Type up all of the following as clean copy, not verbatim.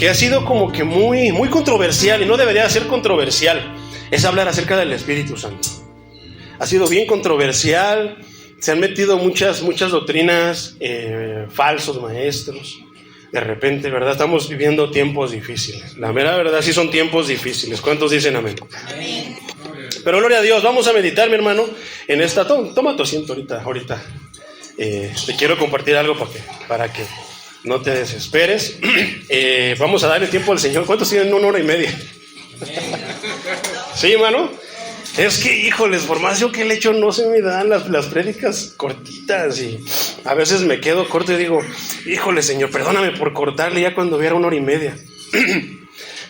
que ha sido como que muy, muy controversial, y no debería ser controversial, es hablar acerca del Espíritu Santo. Ha sido bien controversial, se han metido muchas doctrinas, falsos maestros. De repente, ¿verdad? Estamos viviendo tiempos difíciles. La mera verdad, sí son tiempos difíciles. ¿Cuántos dicen amén? Amén. Pero gloria a Dios, vamos a meditar, mi hermano, en esta... Toma tu asiento ahorita. Te quiero compartir algo para que no te desesperes. Vamos a darle tiempo al Señor. ¿Cuántos tienen 1 hora y media? ¿Sí, hermano? Es que, híjoles, por más yo que le echo, no se me dan las prédicas cortitas, y a veces me quedo corto y digo, híjole, Señor, perdóname por cortarle ya cuando hubiera 1 hora y media.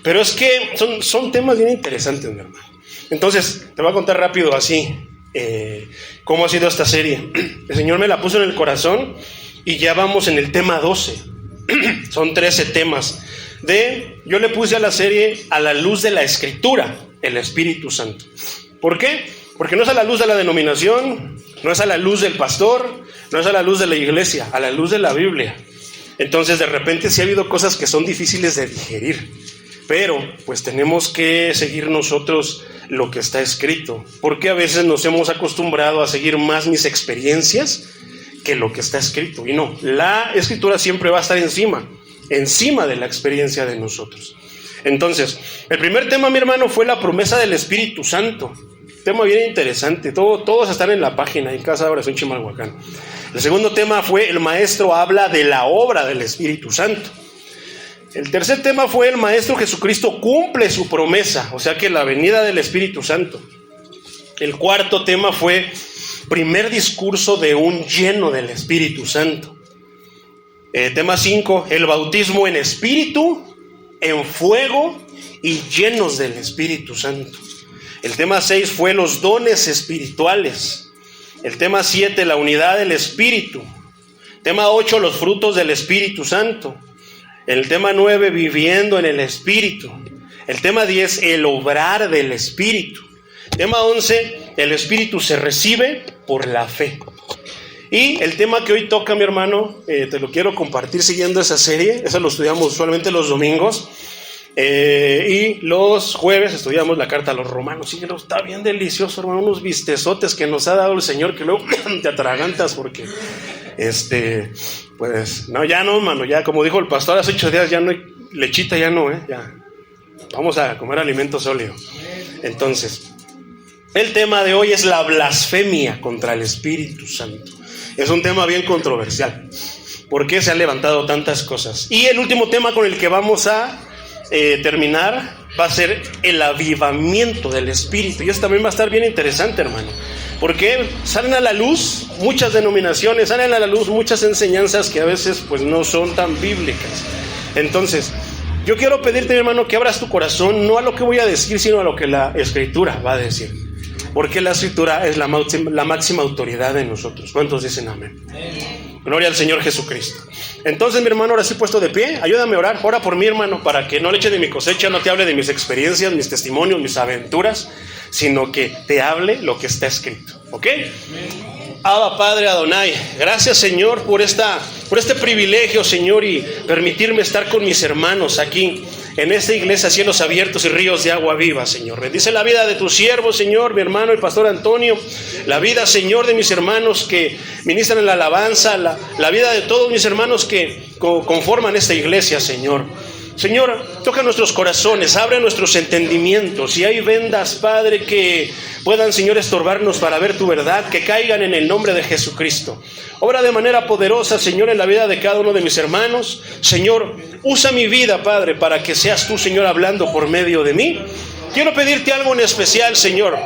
Pero es que son temas bien interesantes, mi hermano. Entonces, te voy a contar rápido así cómo ha sido esta serie. El Señor me la puso en el corazón y ya vamos en el tema 12. Son 13 temas. Yo le puse a la serie A la luz de la Escritura, el Espíritu Santo. ¿Por qué? Porque no es a la luz de la denominación, no es a la luz del pastor, no es a la luz de la iglesia, a la luz de la Biblia. Entonces, de repente sí ha habido cosas que son difíciles de digerir, pero pues tenemos que seguir nosotros lo que está escrito, porque a veces nos hemos acostumbrado a seguir más mis experiencias que lo que está escrito. Y no, la Escritura siempre va a estar encima de la experiencia de nosotros. Entonces, el primer tema, mi hermano, fue la promesa del Espíritu Santo. Tema bien interesante, todos están en la página, en Casa de Oración Chimalhuacán. El segundo tema fue el maestro habla de la obra del Espíritu Santo. El tercer tema fue el maestro Jesucristo cumple su promesa, o sea que la venida del Espíritu Santo. El cuarto tema fue primer discurso de un lleno del Espíritu Santo. Tema 5, el bautismo en espíritu, en fuego y llenos del Espíritu Santo. El tema 6 fue los dones espirituales. El tema 7, la unidad del Espíritu. Tema 8, los frutos del Espíritu Santo. El tema 9, viviendo en el Espíritu. El tema 10, el obrar del Espíritu. Tema 11, el Espíritu se recibe por la fe. Y el tema que hoy toca, mi hermano, te lo quiero compartir siguiendo esa serie. Eso lo estudiamos usualmente los domingos. Y los jueves estudiamos la carta a los romanos. Sí, está bien delicioso, hermano. Unos bistezotes que nos ha dado el Señor, que luego te atragantas porque, pues, no, ya no, hermano. Ya, como dijo el pastor hace 8 días, ya no hay lechita, ya no, ya. Vamos a comer alimento sólido. Entonces, el tema de hoy es la blasfemia contra el Espíritu Santo. Es un tema bien controversial, porque se han levantado tantas cosas. Y el último tema con el que vamos a terminar va a ser el avivamiento del Espíritu. Y eso también va a estar bien interesante, hermano, porque salen a la luz muchas denominaciones, salen a la luz muchas enseñanzas que a veces pues no son tan bíblicas. Entonces, yo quiero pedirte, hermano, que abras tu corazón, no a lo que voy a decir, sino a lo que la Escritura va a decir. Porque la Escritura es la máxima autoridad de nosotros. ¿Cuántos dicen amén? Amén. Gloria al Señor Jesucristo. Entonces, mi hermano, ahora sí puesto de pie, ayúdame a orar. Ora por mí, hermano, para que no le eche de mi cosecha, no te hable de mis experiencias, mis testimonios, mis aventuras, sino que te hable lo que está escrito. ¿Ok? Abba, Padre Adonai, gracias, Señor, por este privilegio, Señor, y permitirme estar con mis hermanos aquí en esta iglesia, cielos abiertos y ríos de agua viva, Señor. Bendice la vida de tu siervo, Señor, mi hermano, el pastor Antonio, la vida, Señor, de mis hermanos que ministran en la alabanza, la vida de todos mis hermanos que conforman esta iglesia, Señor. Señor, toca nuestros corazones, abre nuestros entendimientos. Si hay vendas, Padre, que puedan, Señor, estorbarnos para ver tu verdad, que caigan en el nombre de Jesucristo. Obra de manera poderosa, Señor, en la vida de cada uno de mis hermanos. Señor, usa mi vida, Padre, para que seas tú, Señor, hablando por medio de mí. Quiero pedirte algo en especial, Señor.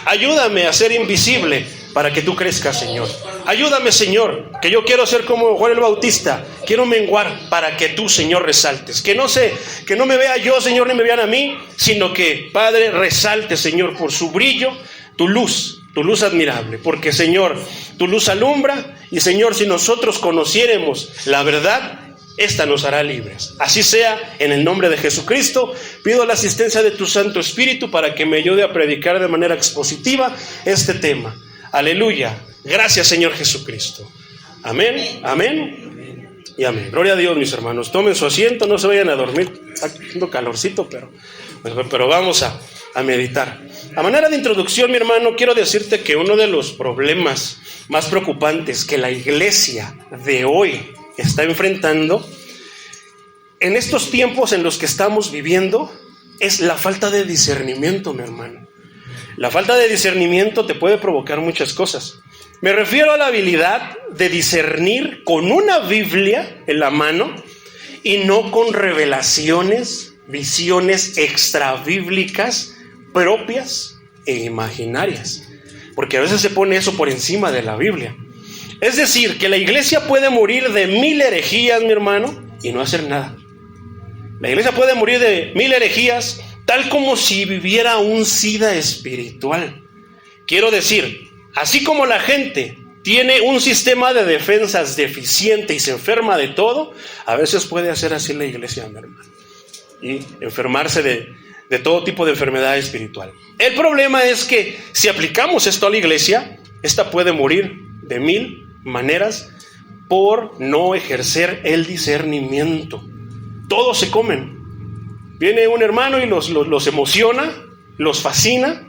Ayúdame a ser invisible para que tú crezcas, Señor. Ayúdame, Señor, que yo quiero ser como Juan el Bautista. Quiero menguar para que tú, Señor, resaltes. Que no me vea yo, Señor, ni me vean a mí, sino que, Padre, resalte, Señor, por su brillo, tu luz admirable. Porque, Señor, tu luz alumbra y, Señor, si nosotros conociéramos la verdad, esta nos hará libres. Así sea, en el nombre de Jesucristo. Pido la asistencia de tu Santo Espíritu para que me ayude a predicar de manera expositiva este tema. Aleluya. Gracias, Señor Jesucristo. Amén, amén y amén. Gloria a Dios, mis hermanos. Tomen su asiento, no se vayan a dormir. está haciendo calorcito, pero vamos a meditar. A manera de introducción, mi hermano, quiero decirte que uno de los problemas más preocupantes que la iglesia de hoy está enfrentando en estos tiempos en los que estamos viviendo es la falta de discernimiento, mi hermano. La falta de discernimiento te puede provocar muchas cosas. Me refiero a la habilidad de discernir con una Biblia en la mano y no con revelaciones, visiones extrabíblicas propias e imaginarias. Porque a veces se pone eso por encima de la Biblia. Es decir, que la iglesia puede morir de 1000 herejías, mi hermano, y no hacer nada. La iglesia puede morir de 1000 herejías, tal como si viviera un SIDA espiritual. Quiero decir, así como la gente tiene un sistema de defensas deficiente y se enferma de todo, a veces puede hacer así la iglesia, mi hermano, y enfermarse de todo tipo de enfermedad espiritual. El problema es que si aplicamos esto a la iglesia, esta puede morir de 1000 maneras por no ejercer el discernimiento. Todos se comen. Viene un hermano y los emociona, los fascina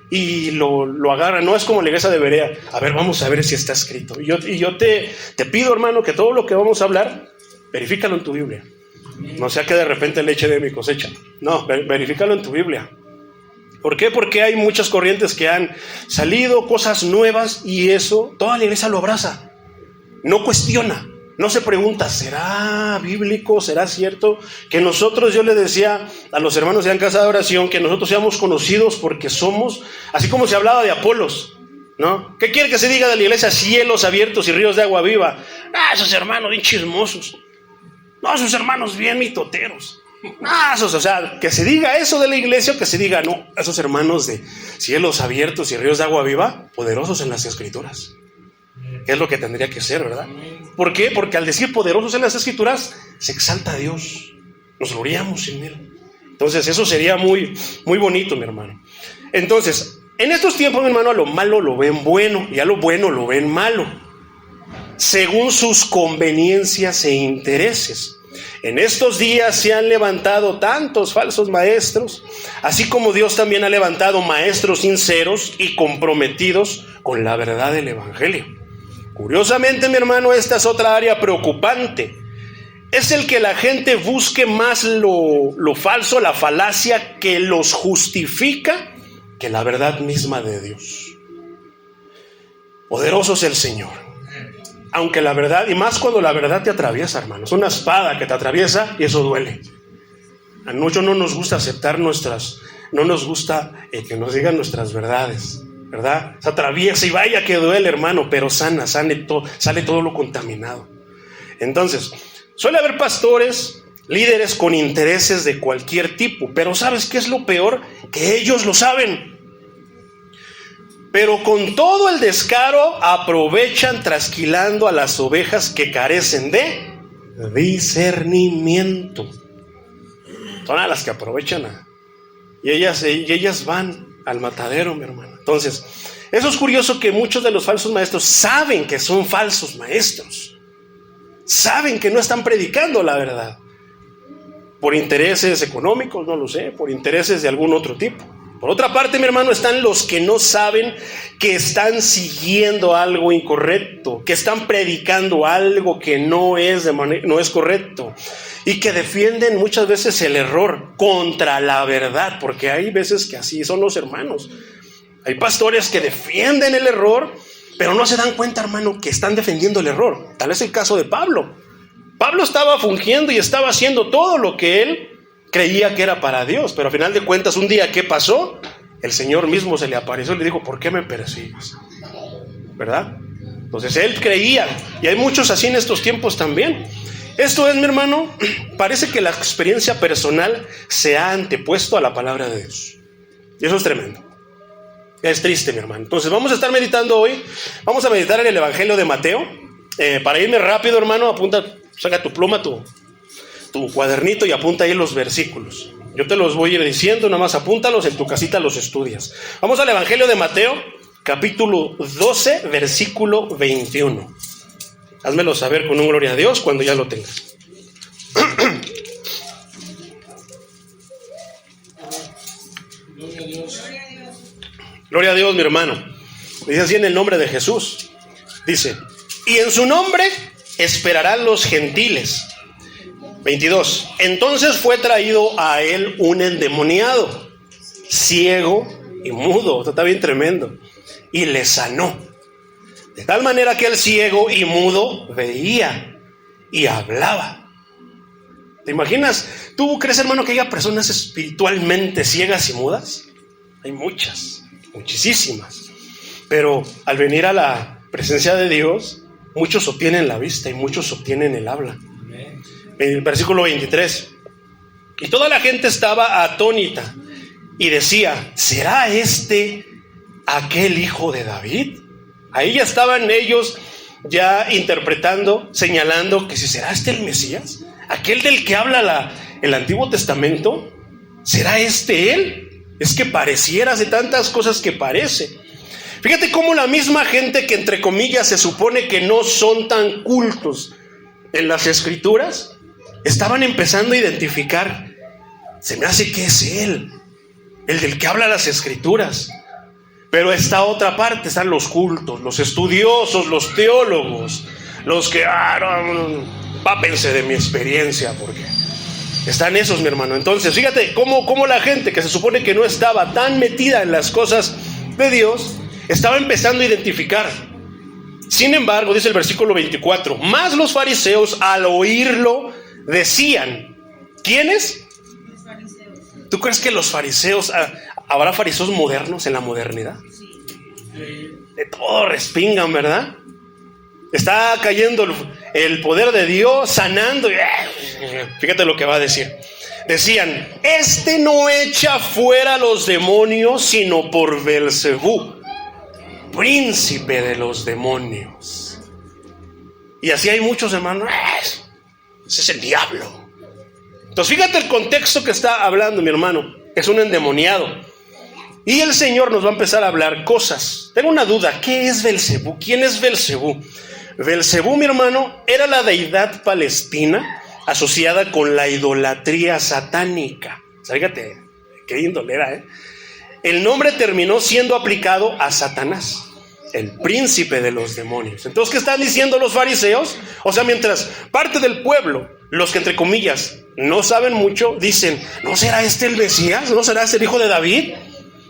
y lo agarra. No es como la iglesia de Berea. A ver, vamos a ver si está escrito. Y yo te pido, hermano, que todo lo que vamos a hablar, verifícalo en tu Biblia. No sea que de repente le eche de mi cosecha. No, verifícalo en tu Biblia. ¿Por qué? Porque hay muchas corrientes que han salido, cosas nuevas, y eso toda la iglesia lo abraza. No cuestiona, no se pregunta, ¿será bíblico? ¿Será cierto? Que nosotros, yo le decía a los hermanos de en casa de oración, que nosotros seamos conocidos porque somos, así como se hablaba de Apolos, ¿no? ¿Qué quiere que se diga de la iglesia? Cielos abiertos y ríos de agua viva. Esos hermanos bien chismosos. No, esos hermanos bien mitoteros. O sea, que se diga eso de la iglesia, o que se diga, no, esos hermanos de cielos abiertos y ríos de agua viva, poderosos en las escrituras. Que es lo que tendría que ser, ¿verdad? ¿Por qué? Porque al decir poderosos en las escrituras, se exalta a Dios. Nos gloriamos en Él. Entonces, eso sería muy, muy bonito, mi hermano. Entonces, en estos tiempos, mi hermano, a lo malo lo ven bueno y a lo bueno lo ven malo, según sus conveniencias e intereses. En estos días se han levantado tantos falsos maestros, así como Dios también ha levantado maestros sinceros y comprometidos con la verdad del Evangelio. Curiosamente, mi hermano, esta es otra área preocupante. Es el que la gente busque más lo falso, la falacia que los justifica, que la verdad misma de Dios. Poderoso es el Señor. Aunque la verdad, y más cuando la verdad te atraviesa, hermanos, una espada que te atraviesa y eso duele. A muchos no nos gusta aceptar no nos gusta que nos digan nuestras verdades, ¿verdad? Se atraviesa y vaya que duele, hermano, pero sale todo lo contaminado. Entonces, suele haber pastores, líderes con intereses de cualquier tipo, pero ¿sabes qué es lo peor? Que ellos lo saben. Pero con todo el descaro aprovechan trasquilando a las ovejas que carecen de discernimiento. Son a las que aprovechan y ellas van al matadero, mi hermano. Entonces, eso es curioso, que muchos de los falsos maestros saben que son falsos maestros. Saben que no están predicando la verdad. Por intereses económicos, no lo sé, por intereses de algún otro tipo. Por otra parte, mi hermano, están los que no saben que están siguiendo algo incorrecto, que están predicando algo que no es correcto, y que defienden muchas veces el error contra la verdad, porque hay veces que así son los hermanos. Hay pastores que defienden el error, pero no se dan cuenta, hermano, que están defendiendo el error. Tal es el caso de Pablo. Pablo estaba fungiendo y estaba haciendo todo lo que él creía que era para Dios, pero al final de cuentas, un día, ¿qué pasó? El Señor mismo se le apareció y le dijo, ¿por qué me persigues? ¿Verdad? Entonces él creía, y hay muchos así en estos tiempos también. Esto es, mi hermano, parece que la experiencia personal se ha antepuesto a la palabra de Dios. Y eso es tremendo. Es triste, mi hermano. Entonces vamos a estar meditando hoy, vamos a meditar en el Evangelio de Mateo. Para irme rápido, hermano, apunta, saca tu pluma, tu cuadernito y apunta ahí los versículos. Yo te los voy a ir diciendo, nada más apúntalos, en tu casita los estudias. Vamos al Evangelio de Mateo, capítulo 12, versículo 21. Házmelo saber con un gloria a Dios cuando ya lo tengas. Gloria a Dios, mi hermano. Dice así en el nombre de Jesús. Dice, y en su nombre esperarán los gentiles. 22. Entonces fue traído a él un endemoniado, ciego y mudo. Esto está bien tremendo. Y le sanó. De tal manera que el ciego y mudo veía y hablaba. ¿Te imaginas? ¿Tú crees, hermano, que haya personas espiritualmente ciegas y mudas? Hay muchas, muchísimas. Pero al venir a la presencia de Dios, muchos obtienen la vista y muchos obtienen el habla. En el versículo 23. Y toda la gente estaba atónita y decía, ¿será este aquel hijo de David? Ahí ya estaban ellos ya interpretando, señalando que si será este el Mesías, aquel del que habla el Antiguo Testamento, ¿será este él? Es que pareciera de tantas cosas que parece. Fíjate cómo la misma gente que entre comillas se supone que no son tan cultos en las Escrituras, estaban empezando a identificar, se me hace que es él, el del que habla las Escrituras. Pero esta otra parte están los cultos, los estudiosos, los teólogos, los que, pápense de mi experiencia, porque están esos, mi hermano. Entonces, fíjate cómo la gente que se supone que no estaba tan metida en las cosas de Dios, estaba empezando a identificar. Sin embargo, dice el versículo 24, más los fariseos al oírlo decían, ¿quiénes? Los fariseos. ¿Tú crees que los fariseos, habrá fariseos modernos en la modernidad? De todo respingan, ¿verdad? Está cayendo el poder de Dios, sanando. Fíjate lo que va a decir. Decían, este no echa fuera los demonios, sino por Beelzebú, príncipe de los demonios. Y así hay muchos hermanos. Ese es el diablo. Entonces fíjate el contexto que está hablando, mi hermano. Es un endemoniado. Y el Señor nos va a empezar a hablar cosas. Tengo una duda, ¿qué es Beelzebú? ¿Quién es Beelzebú? Beelzebú, mi hermano, era la deidad palestina asociada con la idolatría satánica. Fíjate, qué indolera, ¿eh? El nombre terminó siendo aplicado a Satanás, el príncipe de los demonios. Entonces, ¿qué están diciendo los fariseos? O sea, mientras parte del pueblo, los que entre comillas no saben mucho, dicen, ¿no será este el Mesías? ¿No será este el hijo de David?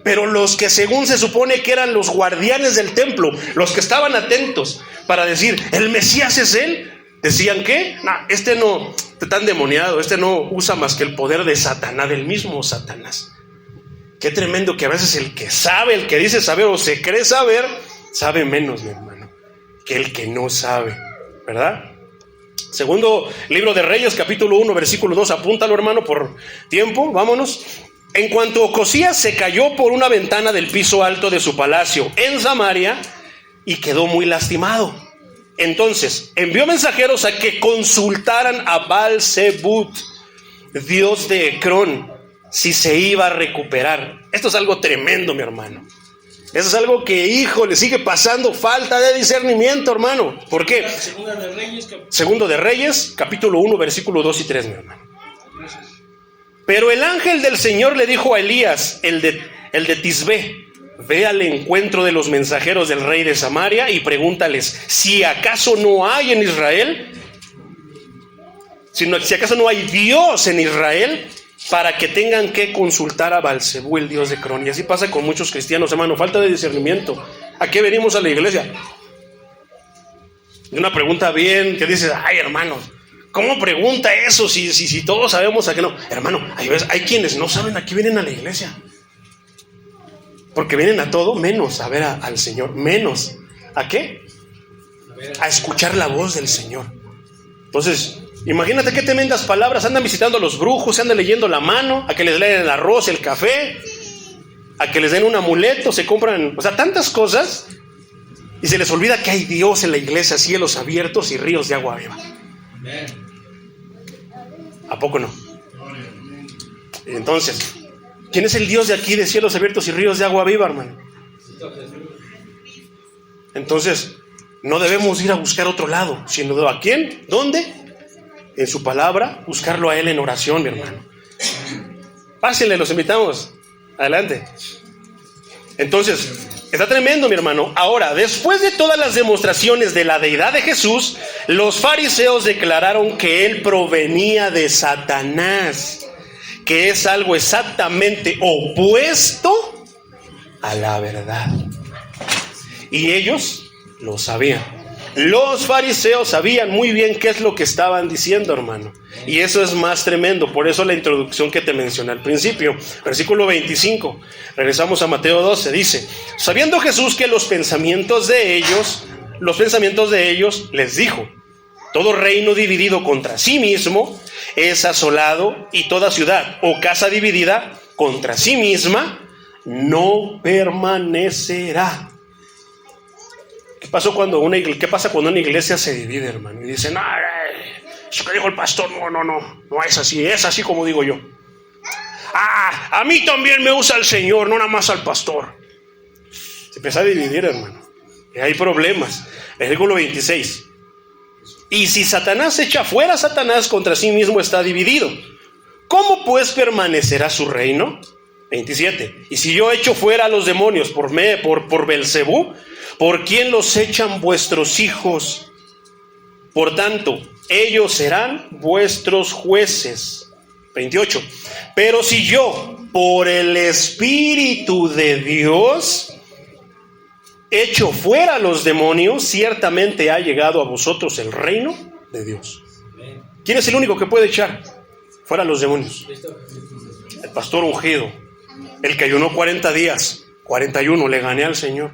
Pero los que según se supone que eran los guardianes del templo, los que estaban atentos para decir, ¿el Mesías es él? Decían que, este no, está endemoniado, este no usa más que el poder de Satanás, del mismo Satanás. Qué tremendo que a veces el que sabe, el que dice saber o se cree saber, sabe menos, mi hermano, que el que no sabe, ¿verdad? Segundo libro de Reyes, capítulo 1, versículo 2, apúntalo, hermano, por tiempo, vámonos. En cuanto Ocosías se cayó por una ventana del piso alto de su palacio en Samaria y quedó muy lastimado. Entonces envió mensajeros a que consultaran a Baal-Zebut, dios de Ecrón, si se iba a recuperar. Esto es algo tremendo, mi hermano. Eso es algo que, hijo, le sigue pasando falta de discernimiento, hermano. ¿Por qué? Segundo de Reyes, capítulo 1, versículo 2 y 3, mi hermano. Pero el ángel del Señor le dijo a Elías, el de Tisbé, ve al encuentro de los mensajeros del rey de Samaria y pregúntales, si acaso no hay en Israel, si acaso no hay Dios en Israel, para que tengan que consultar a Baal-Zebú, el dios de Ecrón. Y así pasa con muchos cristianos, hermano, falta de discernimiento. ¿A qué venimos a la iglesia? Y una pregunta bien, que dices, ay, hermano, ¿cómo pregunta eso si todos sabemos a qué no? Hermano, hay quienes no saben a qué vienen a la iglesia. Porque vienen a todo menos a ver al Señor. Menos, ¿a qué? A escuchar la voz del Señor. Entonces, imagínate qué tremendas palabras. Andan visitando a los brujos, se andan leyendo la mano, a que les leen el arroz, el café, a que les den un amuleto, se compran, o sea, tantas cosas. Y se les olvida que hay Dios en la iglesia, cielos abiertos y ríos de agua viva. ¿A poco no? Entonces, ¿quién es el Dios de aquí de cielos abiertos y ríos de agua viva, hermano? Entonces, no debemos ir a buscar otro lado, sino ¿a quién? ¿Dónde? En su palabra, buscarlo a Él en oración, mi hermano. Pásenle, los invitamos Adelante. Entonces, está tremendo, mi hermano. Ahora, después de todas las demostraciones de la deidad de Jesús, los fariseos declararon que él provenía de Satanás, que es algo exactamente opuesto a la verdad. Y ellos lo sabían. Los fariseos sabían muy bien qué es lo que estaban diciendo, hermano. Y eso es más tremendo. Por eso la introducción que te mencioné al principio. Versículo 25. Regresamos a Mateo 12. Dice: sabiendo Jesús que los pensamientos de ellos les dijo: todo reino dividido contra sí mismo es asolado, y toda ciudad o casa dividida contra sí misma no permanecerá. ¿Qué pasa cuando una iglesia se divide, hermano? Y dicen: no, eso que dijo el pastor, no es así, es así como digo yo. A mí también me usa el Señor, no nada más al pastor. Se empieza a dividir, hermano, y hay problemas. Versículo 26. Y si Satanás echa fuera a Satanás, contra sí mismo está dividido. ¿Cómo pues permanecerá su reino? 27. Y si yo echo fuera a los demonios por Belcebú, ¿por quién los echan vuestros hijos? Por tanto, ellos serán vuestros jueces. 28. Pero si yo, por el Espíritu de Dios, echo fuera a los demonios, ciertamente ha llegado a vosotros el reino de Dios. ¿Quién es el único que puede echar fuera a los demonios? El pastor ungido, el que ayunó 40 días, 41, le gané al Señor.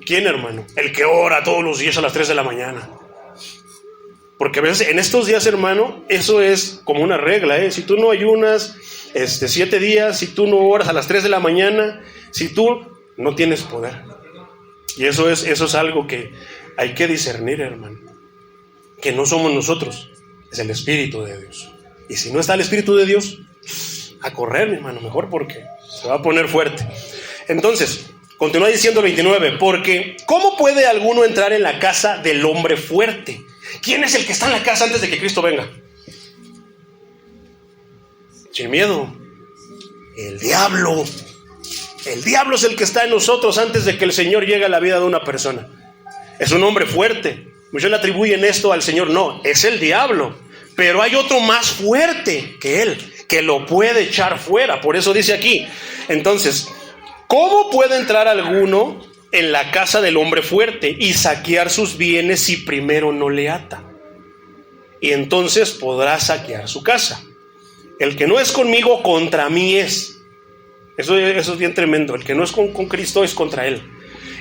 ¿Quién, hermano? El que ora todos los días a las 3 de la mañana. Porque a veces en estos días, hermano, eso es como una regla, ¿eh? Si tú no ayunas 7 días, si tú no oras a las 3 de la mañana, si tú no tienes poder. Y eso es algo que hay que discernir, hermano. Que no somos nosotros, es el Espíritu de Dios. Y si no está el Espíritu de Dios, a correr, mi hermano, mejor, porque se va a poner fuerte. Entonces, continúa diciendo 29, porque ¿cómo puede alguno entrar en la casa del hombre fuerte? ¿Quién es el que está en la casa antes de que Cristo venga? Sin miedo. El diablo. El diablo es el que está en nosotros antes de que el Señor llegue a la vida de una persona. Es un hombre fuerte. Muchos le atribuyen esto al Señor. No, es el diablo. Pero hay otro más fuerte que él, que lo puede echar fuera. Por eso dice aquí. Entonces, ¿cómo puede entrar alguno en la casa del hombre fuerte y saquear sus bienes si primero no le ata? Y entonces podrá saquear su casa. El que no es conmigo, contra mí es. Eso es bien tremendo. El que no es con Cristo es contra él.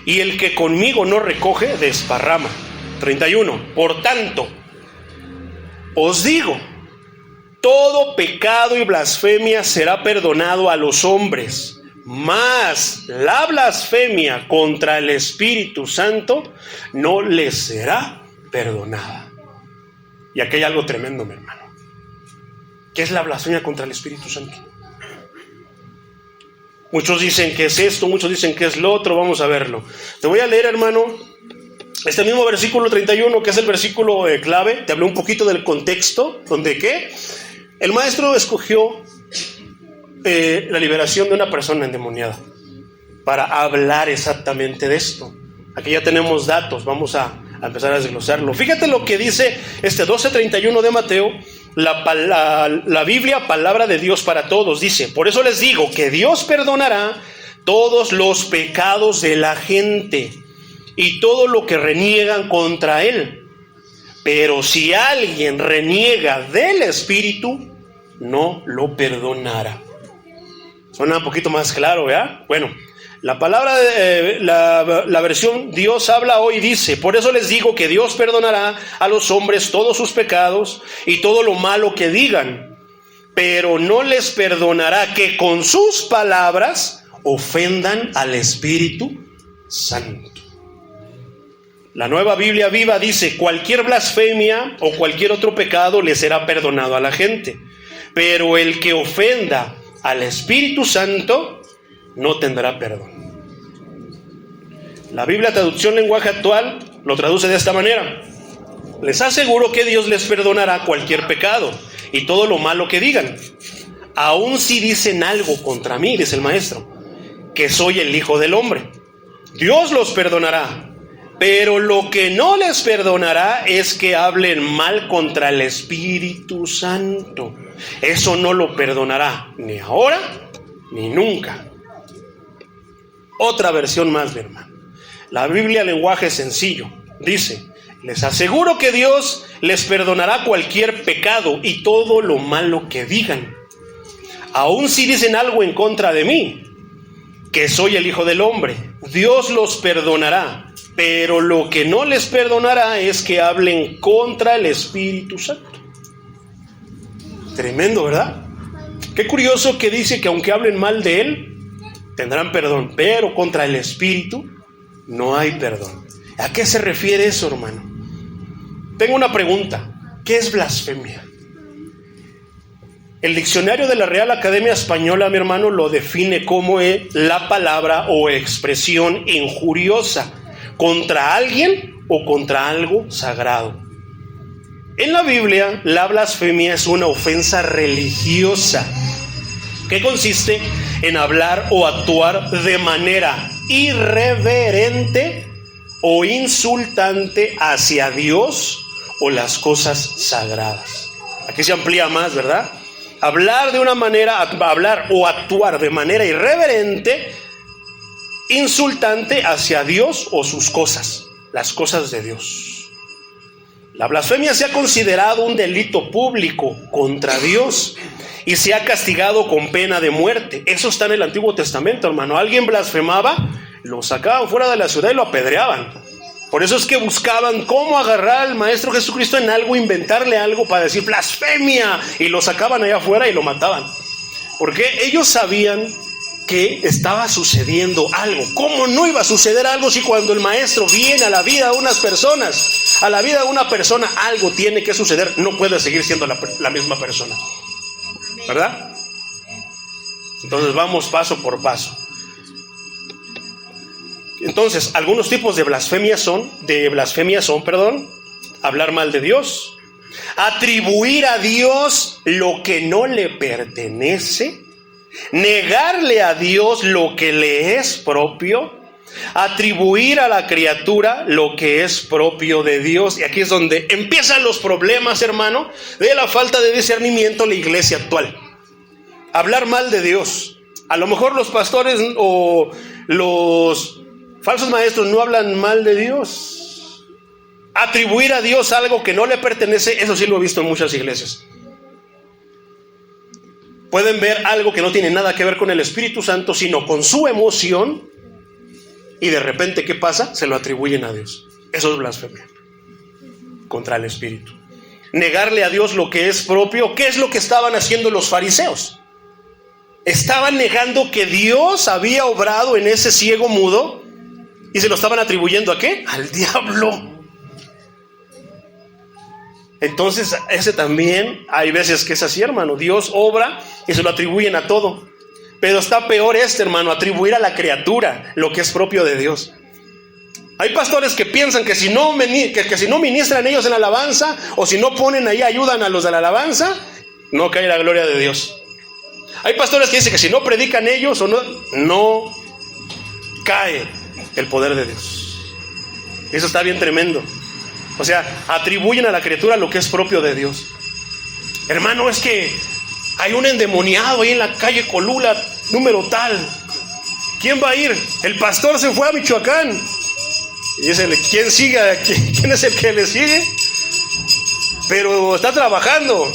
Y el que conmigo no recoge, desparrama. 31. Por tanto, os digo, todo pecado y blasfemia será perdonado a los hombres, mas la blasfemia contra el Espíritu Santo no les será perdonada. Y aquí hay algo tremendo, mi hermano. ¿Qué es la blasfemia contra el Espíritu Santo? Muchos dicen que es esto, muchos dicen que es lo otro. Vamos a verlo. Te voy a leer, hermano, este mismo versículo 31, que es el versículo clave. Te hablé un poquito del contexto, donde ¿qué? El maestro escogió la liberación de una persona endemoniada para hablar exactamente de esto. Aquí ya tenemos datos, vamos a empezar a desglosarlo. Fíjate lo que dice 12:31 de Mateo. La Biblia, palabra de Dios para todos, dice: por eso les digo que Dios perdonará todos los pecados de la gente y todo lo que reniegan contra Él. Pero si alguien reniega del Espíritu, no lo perdonará. Suena un poquito más claro, ¿verdad? Bueno, la palabra, la versión Dios habla hoy dice: por eso les digo que Dios perdonará a los hombres todos sus pecados y todo lo malo que digan, pero no les perdonará que con sus palabras ofendan al Espíritu Santo. La Nueva Biblia Viva dice: cualquier blasfemia o cualquier otro pecado le será perdonado a la gente, pero el que ofenda al Espíritu Santo no tendrá perdón. La Biblia, traducción lenguaje actual, lo traduce de esta manera: les aseguro que Dios les perdonará cualquier pecado y todo lo malo que digan. aun si dicen algo contra mí, dice el maestro, que soy el Hijo del Hombre, Dios los perdonará. Pero lo que no les perdonará es que hablen mal contra el Espíritu Santo. Eso no lo perdonará, ni ahora, ni nunca. Otra versión más, mi hermano. La Biblia, lenguaje sencillo, dice: les aseguro que Dios les perdonará cualquier pecado y todo lo malo que digan. Aun si dicen algo en contra de mí, que soy el Hijo del Hombre, Dios los perdonará. Pero lo que no les perdonará es que hablen contra el Espíritu Santo. Tremendo, ¿verdad? Qué curioso que dice que aunque hablen mal de Él, tendrán perdón, pero contra el Espíritu no hay perdón. ¿A qué se refiere eso, hermano? Tengo una pregunta. ¿Qué es blasfemia? El diccionario de la Real Academia Española, mi hermano, lo define como la palabra o expresión injuriosa contra alguien o contra algo sagrado. En la Biblia, la blasfemia es una ofensa religiosa que consiste en hablar o actuar de manera irreverente o insultante hacia Dios o las cosas sagradas. Aquí se amplía más, ¿verdad? Hablar o actuar de manera irreverente, insultante hacia Dios o sus cosas, las cosas de Dios. La blasfemia se ha considerado un delito público contra Dios y se ha castigado con pena de muerte. Eso está en el Antiguo Testamento, hermano. Alguien blasfemaba, lo sacaban fuera de la ciudad y lo apedreaban. Por eso es que buscaban cómo agarrar al Maestro Jesucristo en algo, inventarle algo para decir blasfemia, y lo sacaban allá afuera y lo mataban. Porque ellos sabían que estaba sucediendo algo. ¿Cómo no iba a suceder algo si cuando el Maestro viene a la vida de unas personas, a la vida de una persona, algo tiene que suceder? No puede seguir siendo la misma persona, ¿verdad? Entonces vamos paso por paso. Entonces, algunos tipos de blasfemia son, hablar mal de Dios, atribuir a Dios lo que no le pertenece, negarle a Dios lo que le es propio, atribuir a la criatura lo que es propio de Dios. Y aquí es donde empiezan los problemas, hermano, de la falta de discernimiento en la iglesia actual. Hablar mal de Dios. A lo mejor los pastores o los falsos maestros no hablan mal de Dios. Atribuir a Dios algo que no le pertenece, eso sí lo he visto en muchas iglesias. Pueden ver algo que no tiene nada que ver con el Espíritu Santo, sino con su emoción, y de repente, ¿qué pasa? Se lo atribuyen a Dios. Eso es blasfemia contra el Espíritu. Negarle a Dios lo que es propio. ¿Qué es lo que estaban haciendo los fariseos? Estaban negando que Dios había obrado en ese ciego mudo, y se lo estaban atribuyendo ¿a qué? Al diablo. Entonces, ese también, hay veces que es así, hermano. Dios obra y se lo atribuyen a todo. Pero está peor hermano, atribuir a la criatura lo que es propio de Dios. Hay pastores que piensan que si no ministran ellos en la alabanza, o si no ponen ahí, ayudan a los de la alabanza, no cae la gloria de Dios. Hay pastores que dicen que si no predican ellos, o no cae el poder de Dios. Eso está bien tremendo. O sea, atribuyen a la criatura lo que es propio de Dios. Hermano, es que hay un endemoniado ahí en la calle Colula, número tal. ¿Quién va a ir? El pastor se fue a Michoacán. Y dice, ¿quién sigue? ¿Quién es el que le sigue? Pero está trabajando.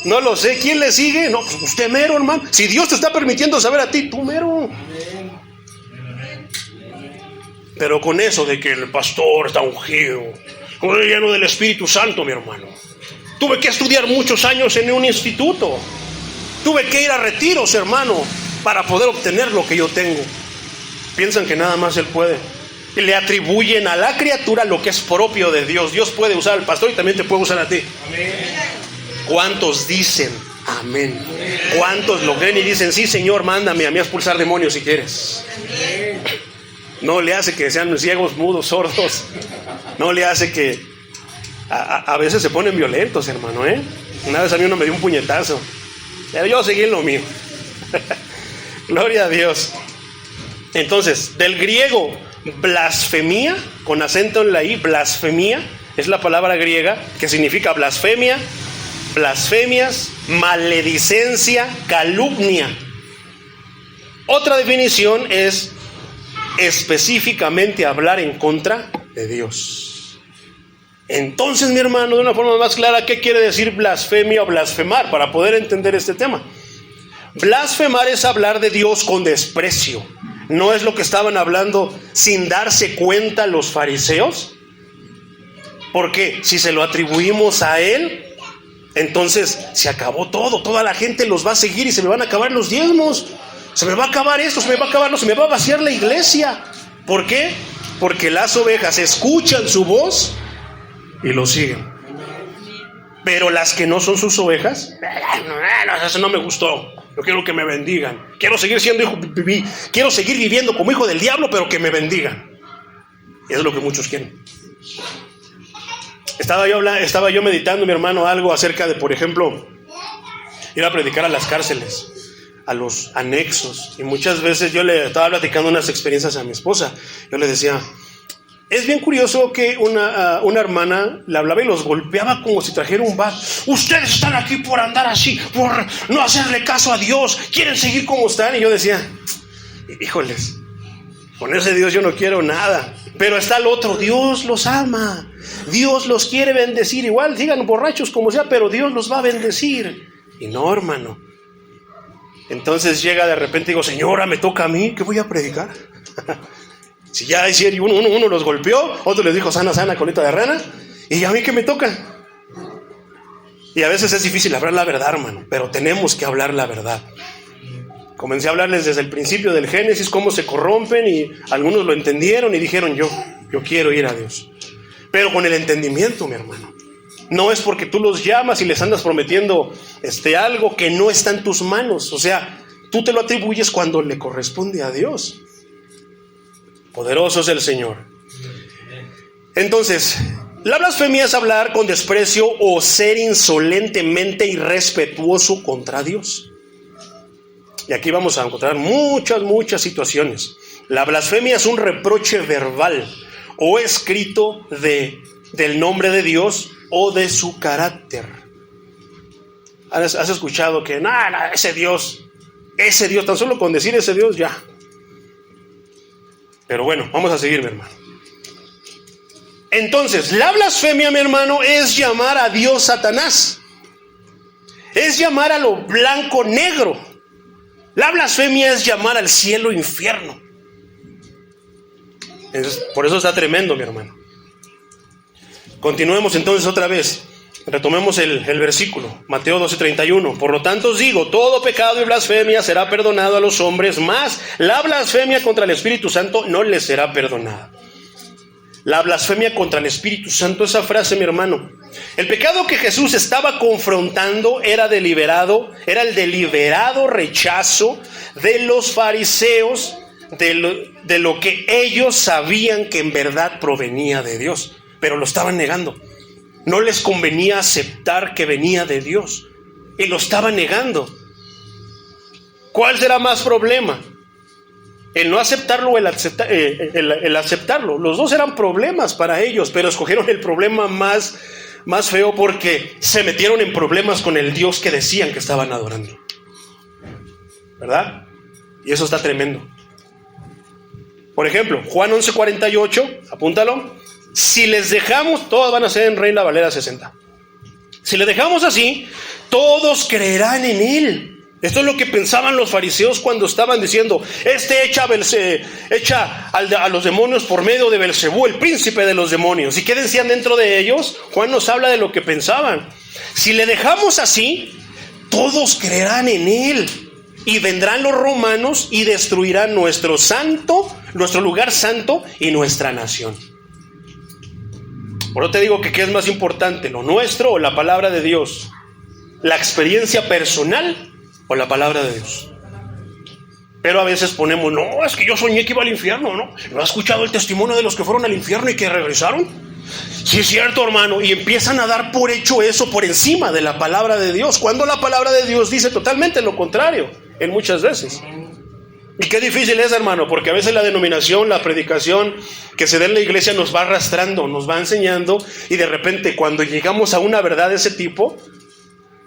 No lo sé. ¿Quién le sigue? No, pues usted mero, hermano. Si Dios te está permitiendo saber a ti, tú mero. Pero con eso de que el pastor está ungido, lleno del Espíritu Santo, mi hermano. Tuve que estudiar muchos años en un instituto. Tuve que ir a retiros, hermano, para poder obtener lo que yo tengo. Piensan que nada más Él puede. Y le atribuyen a la criatura lo que es propio de Dios. Dios puede usar al pastor y también te puede usar a ti. Amén. ¿Cuántos dicen amén? ¿Cuántos lo creen y dicen, sí, Señor, mándame a mí a expulsar demonios si quieres? Amén. No le hace que sean ciegos, mudos, sordos. No le hace que... A veces se ponen violentos, hermano, Una vez a mí uno me dio un puñetazo. Pero yo seguí en lo mío. Gloria a Dios. Entonces, del griego blasfemia, con acento en la I, blasfemia, es la palabra griega que significa blasfemia, blasfemias, maledicencia, calumnia. Otra definición es específicamente hablar en contra de Dios. Entonces, mi hermano, de una forma más clara, ¿qué quiere decir blasfemia o blasfemar? Para poder entender este tema. Blasfemar es hablar de Dios con desprecio. ¿No es lo que estaban hablando sin darse cuenta los fariseos? Porque si se lo atribuimos a Él, entonces se acabó todo. Toda la gente los va a seguir y se me van a acabar los diezmos. Se me va a acabar esto, se me va a acabar, no, se me va a vaciar la iglesia. ¿Por qué? Porque las ovejas escuchan su voz y lo siguen. Pero las que no son sus ovejas, eso no me gustó. Yo quiero que me bendigan. Quiero seguir siendo hijo, quiero seguir viviendo como hijo del diablo, pero que me bendigan. Y es lo que muchos quieren. Estaba yo meditando, mi hermano, algo acerca de, por ejemplo, ir a predicar a las cárceles, a los anexos. Y muchas veces yo le estaba platicando unas experiencias a mi esposa. Yo le decía, es bien curioso que una hermana le hablaba y los golpeaba como si trajera un bat. Ustedes están aquí por andar así, por no hacerle caso a Dios, quieren seguir como están. Y yo decía, híjoles, con ese Dios yo no quiero nada. Pero está el otro, Dios los ama, Dios los quiere bendecir. Igual sigan borrachos como sea, pero Dios los va a bendecir. Y no, hermano. Entonces llega de repente y digo, señora, me toca a mí, ¿qué voy a predicar? Si ya uno los golpeó, otro les dijo sana, sana, colita de rana, y a mí ¿qué me toca? Y a veces es difícil hablar la verdad, hermano, pero tenemos que hablar la verdad. Comencé a hablarles desde el principio del Génesis, cómo se corrompen, y algunos lo entendieron y dijeron, yo quiero ir a Dios. Pero con el entendimiento, mi hermano. No es porque tú los llamas y les andas prometiendo algo que no está en tus manos. O sea, tú te lo atribuyes cuando le corresponde a Dios. Poderoso es el Señor. Entonces, la blasfemia es hablar con desprecio o ser insolentemente irrespetuoso contra Dios. Y aquí vamos a encontrar muchas situaciones. La blasfemia es un reproche verbal o escrito del nombre de Dios o de su carácter. ¿Has escuchado que ese Dios, tan solo con decir ese Dios ya? Pero bueno, vamos a seguir, mi hermano. Entonces, la blasfemia, mi hermano, es llamar a Dios Satanás. Es llamar a lo blanco negro. La blasfemia es llamar al cielo infierno. Por eso está tremendo, mi hermano. Continuemos entonces otra vez. Retomemos el versículo, Mateo 12:31. Por lo tanto os digo, todo pecado y blasfemia será perdonado a los hombres, mas la blasfemia contra el Espíritu Santo no les será perdonada. La blasfemia contra el Espíritu Santo, esa frase, mi hermano. El pecado que Jesús estaba confrontando era el deliberado rechazo de los fariseos de lo que ellos sabían que en verdad provenía de Dios, pero lo estaban negando. No les convenía aceptar que venía de Dios y lo estaban negando. ¿Cuál será más problema? El no aceptarlo o el aceptarlo. Los dos eran problemas para ellos, pero escogieron el problema más feo porque se metieron en problemas con el Dios que decían que estaban adorando. ¿Verdad? Y eso está tremendo. Por ejemplo, Juan 11:48, apúntalo. Si les dejamos, todas van a ser en Reina Valera 60. Si les dejamos así, todos creerán en Él. Esto es lo que pensaban los fariseos cuando estaban diciendo, echa a los demonios por medio de Belcebú, el príncipe de los demonios. ¿Y qué decían dentro de ellos? Juan nos habla de lo que pensaban. Si le dejamos así, todos creerán en Él. Y vendrán los romanos y destruirán nuestro lugar santo y nuestra nación. Por eso te digo que ¿qué es más importante? ¿Lo nuestro o la palabra de Dios? ¿La experiencia personal o la palabra de Dios? Pero a veces ponemos, no, es que yo soñé que iba al infierno, ¿no? ¿No has escuchado el testimonio de los que fueron al infierno y que regresaron? Sí, es cierto, hermano. Y empiezan a dar por hecho eso por encima de la palabra de Dios, cuando la palabra de Dios dice totalmente lo contrario, en muchas veces. Y qué difícil es, hermano, porque a veces la denominación, la predicación que se da en la iglesia nos va arrastrando, nos va enseñando, y de repente cuando llegamos a una verdad de ese tipo,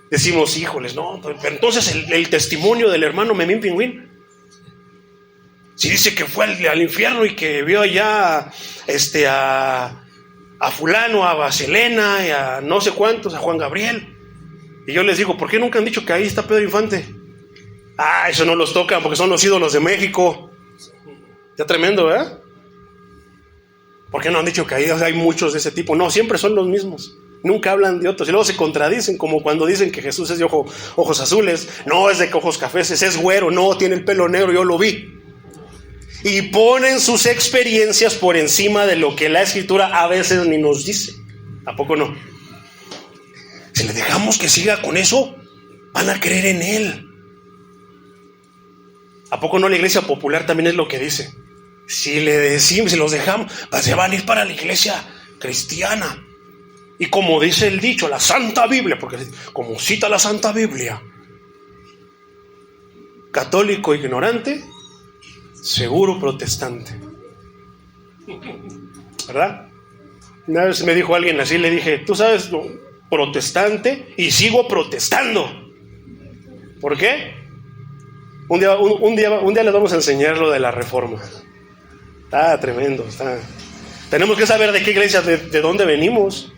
decimos, híjoles, no, pero entonces el testimonio del hermano Memín Pingüín, si dice que fue al infierno y que vio allá a fulano, a Selena y a no sé cuántos, a Juan Gabriel, y yo les digo, ¿por qué nunca han dicho que ahí está Pedro Infante? Eso no los tocan porque son los ídolos de México. Ya tremendo, ¿verdad? ¿Por qué no han dicho que ahí hay muchos de ese tipo? No, siempre son los mismos. Nunca hablan de otros. Y luego se contradicen, como cuando dicen que Jesús es de ojos azules. No, es de ojos cafés, es güero. No, tiene el pelo negro, yo lo vi. Y ponen sus experiencias por encima de lo que la Escritura a veces ni nos dice. ¿A poco no? Si le dejamos que siga con eso, van a creer en él. ¿A poco no la iglesia popular también es lo que dice? Si le decimos, si los dejamos, pues se van a ir para la iglesia cristiana. Y como dice el dicho, la Santa Biblia, porque como cita la Santa Biblia, católico ignorante, seguro protestante. ¿Verdad? Una vez me dijo alguien así, le dije, tú sabes, protestante, y sigo protestando. ¿Por qué? Un día les vamos a enseñar lo de la reforma. Está tremendo, Tenemos que saber de qué iglesia, de dónde venimos,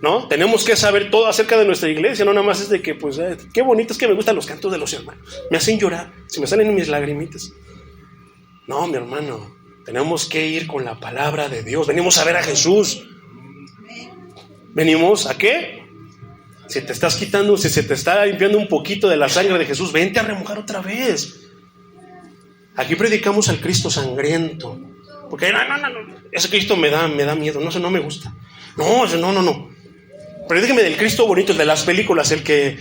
¿no? Tenemos que saber todo acerca de nuestra iglesia, no nada más es de que, pues, qué bonito es que me gustan los cantos de los hermanos. Me hacen llorar, se me salen mis lagrimitas. No, mi hermano, tenemos que ir con la palabra de Dios. Venimos a ver a Jesús. ¿Venimos a qué? Si te estás quitando, si se te está limpiando un poquito de la sangre de Jesús, vente a remojar otra vez. Aquí predicamos al Cristo sangriento. Porque no, ese Cristo me da miedo, no, eso no me gusta. No. Predíqueme del Cristo bonito, el de las películas, el que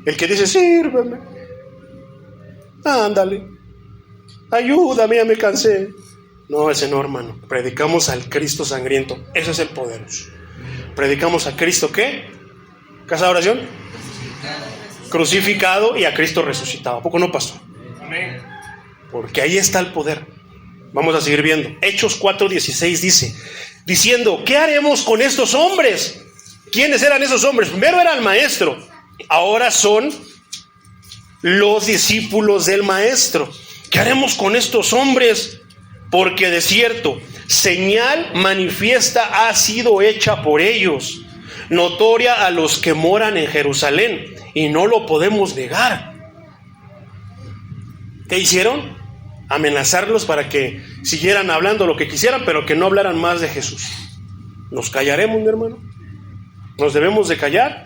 dice, sírveme. Ándale. Ayúdame, ya me cansé. No, ese no, hermano. Predicamos al Cristo sangriento. Ese es el poderoso. Predicamos a Cristo, ¿qué? ¿Casa de oración? Crucificado y a Cristo resucitado. ¿A poco no pasó? Amén. Porque ahí está el poder. Vamos a seguir viendo. Hechos 4:16 dice, diciendo, ¿qué haremos con estos hombres? ¿Quiénes eran esos hombres? Primero era el maestro. Ahora son los discípulos del maestro. ¿Qué haremos con estos hombres? Porque de cierto, señal manifiesta ha sido hecha por ellos, notoria a los que moran en Jerusalén, y no lo podemos negar. ¿Qué hicieron? Amenazarlos para que siguieran hablando lo que quisieran, pero que no hablaran más de Jesús. ¿Nos callaremos, mi hermano? ¿Nos debemos de callar?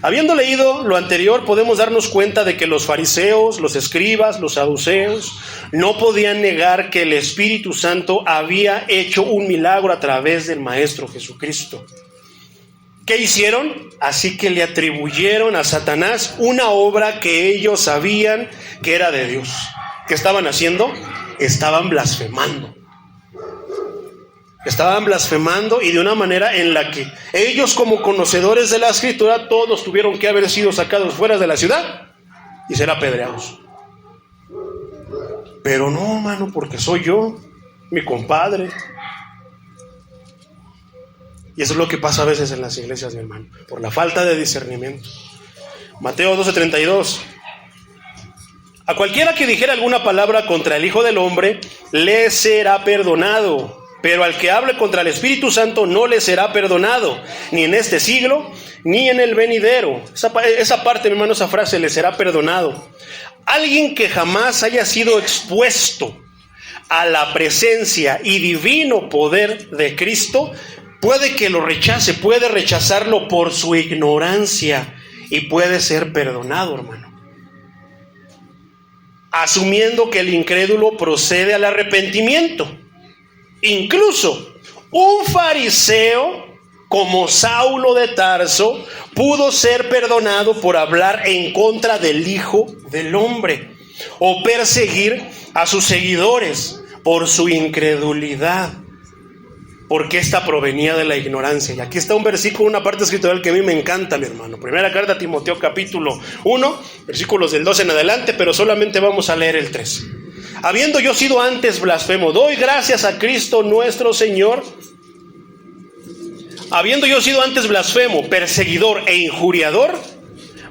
Habiendo leído lo anterior, podemos darnos cuenta de que los fariseos, los escribas, los saduceos no podían negar que el Espíritu Santo había hecho un milagro a través del Maestro Jesucristo. ¿Qué hicieron? Así que le atribuyeron a Satanás una obra que ellos sabían que era de Dios. ¿Qué estaban haciendo? Estaban blasfemando. Estaban blasfemando, y de una manera en la que ellos, como conocedores de la Escritura, todos tuvieron que haber sido sacados fuera de la ciudad y ser apedreados. Pero no, hermano, porque soy yo, mi compadre. Y eso es lo que pasa a veces en las iglesias, mi hermano, por la falta de discernimiento. Mateo 12:32. A cualquiera que dijera alguna palabra contra el Hijo del Hombre, le será perdonado. Pero al que hable contra el Espíritu Santo no le será perdonado, ni en este siglo, ni en el venidero. Esa parte, mi hermano, esa frase, le será perdonado. Alguien que jamás haya sido expuesto a la presencia y divino poder de Cristo, puede que lo rechace, puede rechazarlo por su ignorancia, y puede ser perdonado, hermano. Asumiendo que el incrédulo procede al arrepentimiento. Incluso un fariseo como Saulo de Tarso, pudo ser perdonado por hablar en contra del Hijo del Hombre o perseguir a sus seguidores por su incredulidad, porque esta provenía de la ignorancia. Y aquí está un versículo, una parte escritural que a mí me encanta, mi hermano. Primera carta a Timoteo, capítulo 1, versículos del 12 en adelante, pero solamente vamos a leer el 3. Habiendo yo sido antes blasfemo, doy gracias a Cristo nuestro Señor. Habiendo yo sido antes blasfemo, perseguidor e injuriador,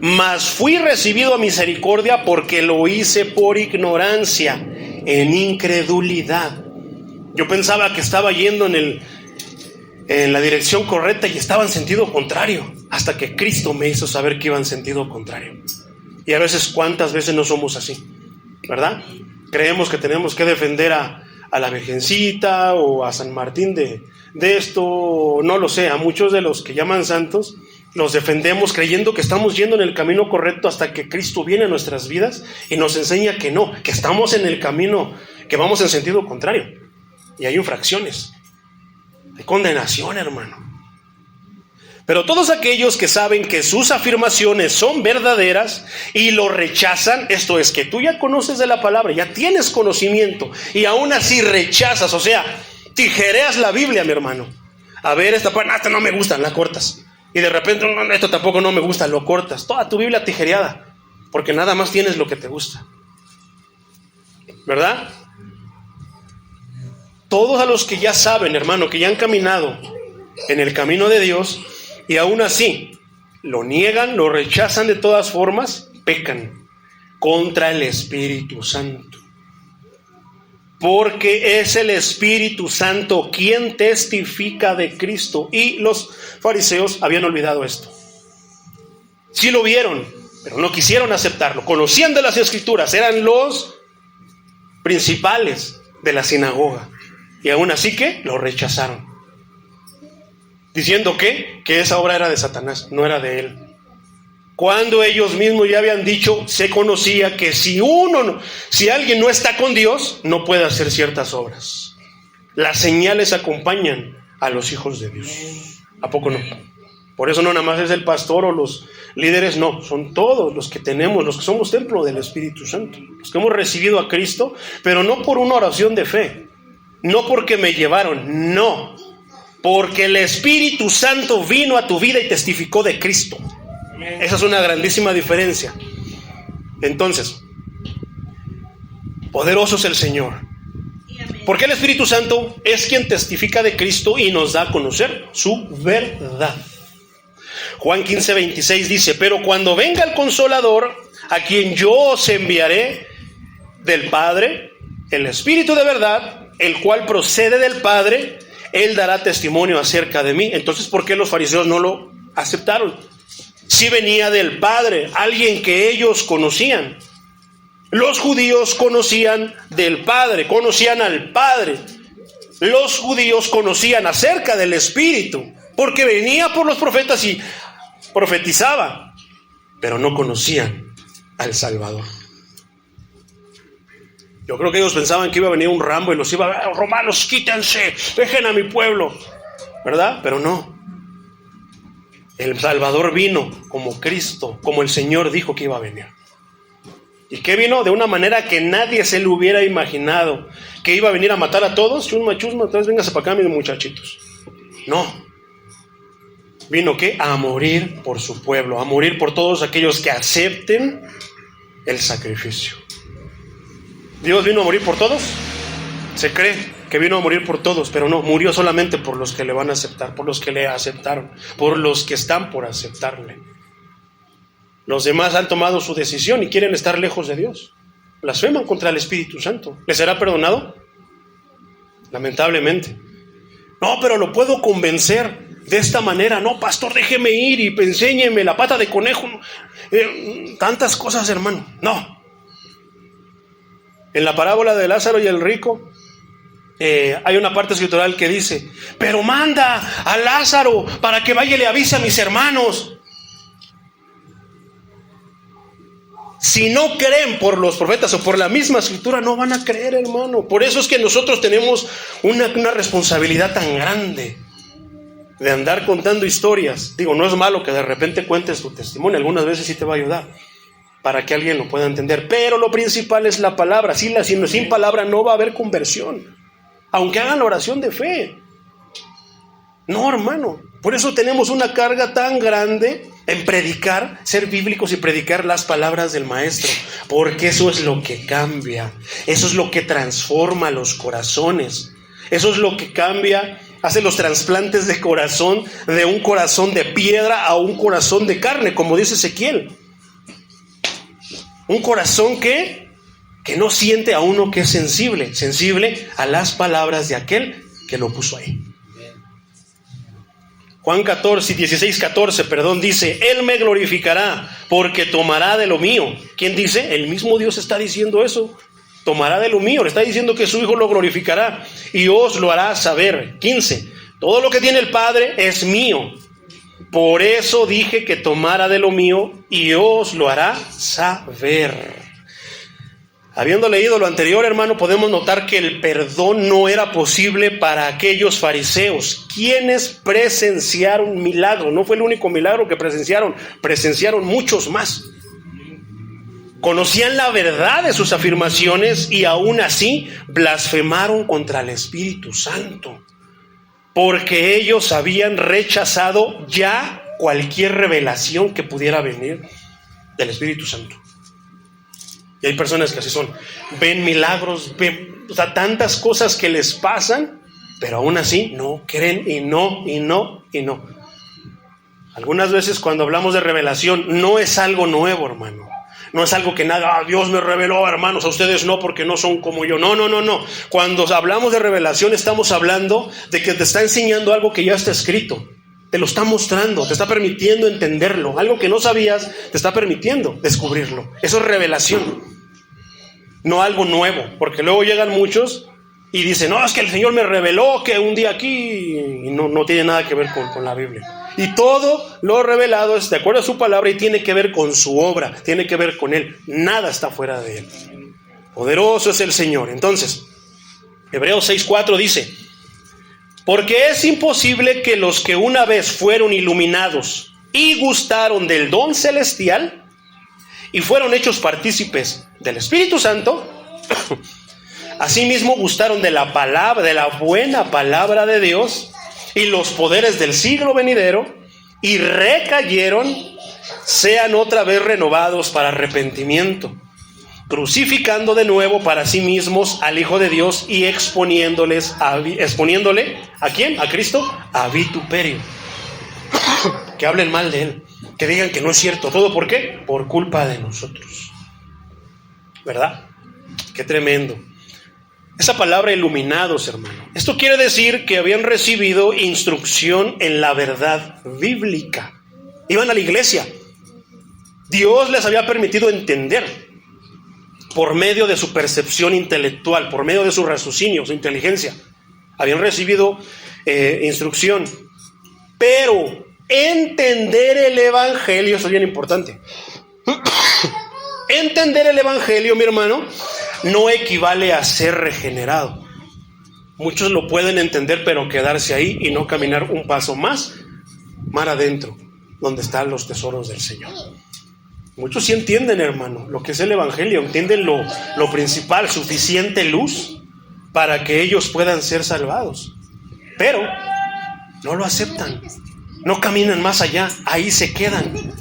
mas fui recibido a misericordia porque lo hice por ignorancia, en incredulidad. Yo pensaba que estaba yendo en la dirección correcta y estaba en sentido contrario, hasta que Cristo me hizo saber que iba en sentido contrario. Y a veces, ¿cuántas veces no somos así? ¿Verdad? Creemos que tenemos que defender a la Virgencita o a San Martín de esto, no lo sé. A muchos de los que llaman santos los defendemos creyendo que estamos yendo en el camino correcto, hasta que Cristo viene a nuestras vidas y nos enseña que no, que estamos en el camino, que vamos en sentido contrario. Y hay infracciones, hay condenación, hermano. Pero todos aquellos que saben que sus afirmaciones son verdaderas y lo rechazan, esto es, que tú ya conoces de la palabra, ya tienes conocimiento y aún así rechazas, o sea, tijereas la Biblia, mi hermano. A ver, esta parte, esta no me gusta, la cortas. Y de repente, no, esto tampoco no me gusta, lo cortas. Toda tu Biblia tijereada, porque nada más tienes lo que te gusta. ¿Verdad? Todos a los que ya saben, hermano, que ya han caminado en el camino de Dios y aún así lo niegan, lo rechazan de todas formas, pecan contra el Espíritu Santo. Porque es el Espíritu Santo quien testifica de Cristo. Y los fariseos habían olvidado esto. Sí lo vieron, pero no quisieron aceptarlo. Conocían de las Escrituras, eran los principales de la sinagoga. Y aún así que lo rechazaron, diciendo que esa obra era de Satanás, no era de él. Cuando ellos mismos ya habían dicho, se conocía que si alguien no está con Dios, no puede hacer ciertas obras. Las señales acompañan a los hijos de Dios. ¿A poco no? Por eso no nada más es el pastor o los líderes, no, son todos los que tenemos, los que somos templo del Espíritu Santo, los que hemos recibido a Cristo, pero no por una oración de fe, no porque me llevaron, no, porque el Espíritu Santo vino a tu vida y testificó de Cristo. Esa es una grandísima diferencia. Entonces, poderoso es el Señor, porque el Espíritu Santo es quien testifica de Cristo y nos da a conocer su verdad. Juan 15:26 dice: pero cuando venga el Consolador, a quien yo os enviaré del Padre, el Espíritu de verdad, el cual procede del Padre, Él dará testimonio acerca de mí. Entonces, ¿por qué los fariseos no lo aceptaron? Si venía del Padre, alguien que ellos conocían. Los judíos conocían del Padre, conocían al Padre. Los judíos conocían acerca del Espíritu, porque venía por los profetas y profetizaba, pero no conocían al Salvador. Yo creo que ellos pensaban que iba a venir un Rambo y los iba a ver: romanos, quítense, dejen a mi pueblo, ¿verdad? Pero no. El Salvador vino como Cristo, como el Señor dijo que iba a venir. ¿Y qué vino? De una manera que nadie se lo hubiera imaginado, que iba a venir a matar a todos. Chusma, entonces véngase para acá, mis muchachitos. No. Vino, ¿qué? A morir por su pueblo, a morir por todos aquellos que acepten el sacrificio. ¿Dios vino a morir por todos? Se cree que vino a morir por todos, pero no, murió solamente por los que le van a aceptar, por los que le aceptaron, por los que están por aceptarle. Los demás han tomado su decisión y quieren estar lejos de Dios. Blasfeman contra el Espíritu Santo. ¿Les será perdonado? Lamentablemente. No, pero lo puedo convencer de esta manera. No, pastor, déjeme ir y enséñeme la pata de conejo. Tantas cosas, hermano. No. En la parábola de Lázaro y el rico, hay una parte escritural que dice: pero manda a Lázaro para que vaya y le avise a mis hermanos. Si no creen por los profetas o por la misma escritura, no van a creer, hermano. Por eso es que nosotros tenemos una responsabilidad tan grande de andar contando historias. Digo, no es malo que de repente cuentes tu testimonio, algunas veces sí te va a ayudar para que alguien lo pueda entender, pero lo principal es la palabra. Sin palabra no va a haber conversión, aunque hagan la oración de fe. No, hermano, por eso tenemos una carga tan grande en predicar, ser bíblicos y predicar las palabras del Maestro, porque eso es lo que cambia, eso es lo que transforma los corazones, eso es lo que cambia, hace los trasplantes de corazón, de un corazón de piedra a un corazón de carne, como dice Ezequiel. Un corazón que no siente a uno, que es sensible a las palabras de aquel que lo puso ahí. Juan 16:14, dice: Él me glorificará porque tomará de lo mío. ¿Quién dice? El mismo Dios está diciendo eso. Tomará de lo mío, le está diciendo que su Hijo lo glorificará y os lo hará saber. 15, todo lo que tiene el Padre es mío. Por eso dije que tomara de lo mío y os lo hará saber. Habiendo leído lo anterior, hermano, podemos notar que el perdón no era posible para aquellos fariseos, quienes presenciaron milagros. No fue el único milagro que presenciaron muchos más. Conocían la verdad de sus afirmaciones y aún así blasfemaron contra el Espíritu Santo, porque ellos habían rechazado ya cualquier revelación que pudiera venir del Espíritu Santo. Y hay personas que así son, ven milagros, ven tantas cosas que les pasan, pero aún así no creen y no. Algunas veces cuando hablamos de revelación no es algo nuevo, hermano. No es algo que nada, Dios me reveló, hermanos, a ustedes no, porque no son como yo. No. Cuando hablamos de revelación estamos hablando de que te está enseñando algo que ya está escrito. Te lo está mostrando, te está permitiendo entenderlo. Algo que no sabías, te está permitiendo descubrirlo. Eso es revelación, no algo nuevo. Porque luego llegan muchos y dicen, no, es que el Señor me reveló que un día aquí, y no tiene nada que ver con la Biblia. Y todo lo revelado es de acuerdo a su palabra y tiene que ver con su obra, tiene que ver con Él. Nada está fuera de Él. Poderoso es el Señor. Entonces, Hebreos 6:4 dice: porque es imposible que los que una vez fueron iluminados y gustaron del don celestial y fueron hechos partícipes del Espíritu Santo, asimismo gustaron de la palabra, de la buena palabra de Dios y los poderes del siglo venidero, y recayeron, sean otra vez renovados para arrepentimiento, crucificando de nuevo para sí mismos al Hijo de Dios y exponiéndole ¿a quién? A Cristo, a vituperio. Que hablen mal de Él, que digan que no es cierto. ¿Todo por qué? Por culpa de nosotros, ¿verdad? Qué tremendo. Esa palabra iluminados, hermano, esto quiere decir que habían recibido instrucción en la verdad bíblica. Iban a la iglesia. Dios les había permitido entender por medio de su percepción intelectual, por medio de su raciocinio, su inteligencia. Habían recibido instrucción. Pero entender el Evangelio, eso es bien importante. Entender el Evangelio, mi hermano, no equivale a ser regenerado. Muchos lo pueden entender, pero quedarse ahí y no caminar un paso más adentro, donde están los tesoros del Señor. Muchos sí entienden, hermano, lo que es el Evangelio, entienden lo principal, suficiente luz para que ellos puedan ser salvados, pero no lo aceptan, no caminan más allá, ahí se quedan.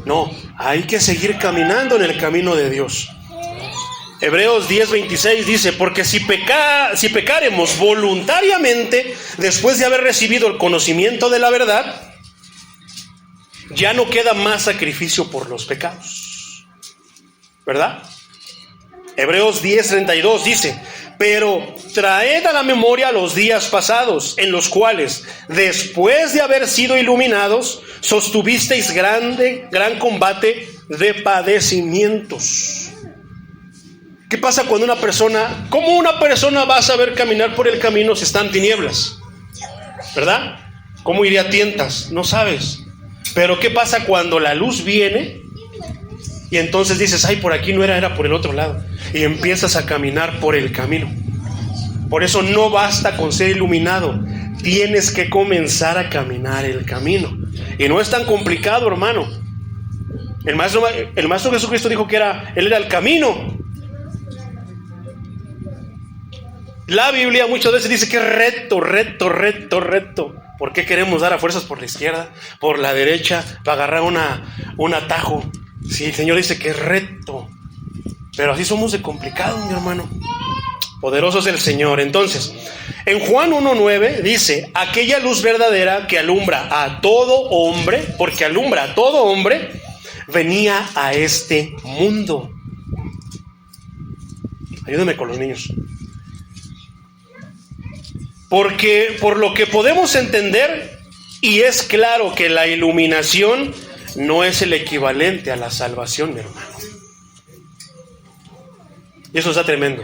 No, hay que seguir caminando en el camino de Dios. Hebreos 10:26 dice: porque si pecaremos voluntariamente después de haber recibido el conocimiento de la verdad, ya no queda más sacrificio por los pecados, ¿verdad? Hebreos 10:32 dice: pero traed a la memoria los días pasados, en los cuales, después de haber sido iluminados, sostuvisteis gran combate de padecimientos. ¿Qué pasa cuando cómo una persona va a saber caminar por el camino si están tinieblas? ¿Verdad? ¿Cómo iría a tientas? No sabes. Pero ¿qué pasa cuando la luz viene y entonces dices, ay, por aquí no era por el otro lado? Y empiezas a caminar por el camino. Por eso no basta con ser iluminado, tienes que comenzar a caminar el camino. Y no es tan complicado, hermano. El Maestro Jesucristo dijo que Él era el camino. La Biblia muchas veces dice que es recto. ¿Por qué queremos dar a fuerzas por la izquierda, por la derecha, para agarrar un atajo? Sí, el Señor dice que es recto. Pero así somos de complicados, mi hermano. Poderoso es el Señor. Entonces, en Juan 1:9 dice: aquella luz verdadera que alumbra a todo hombre, porque alumbra a todo hombre, venía a este mundo. Ayúdame con los niños. Porque por lo que podemos entender, y es claro que la iluminación no es el equivalente a la salvación, mi hermano. Y eso está tremendo.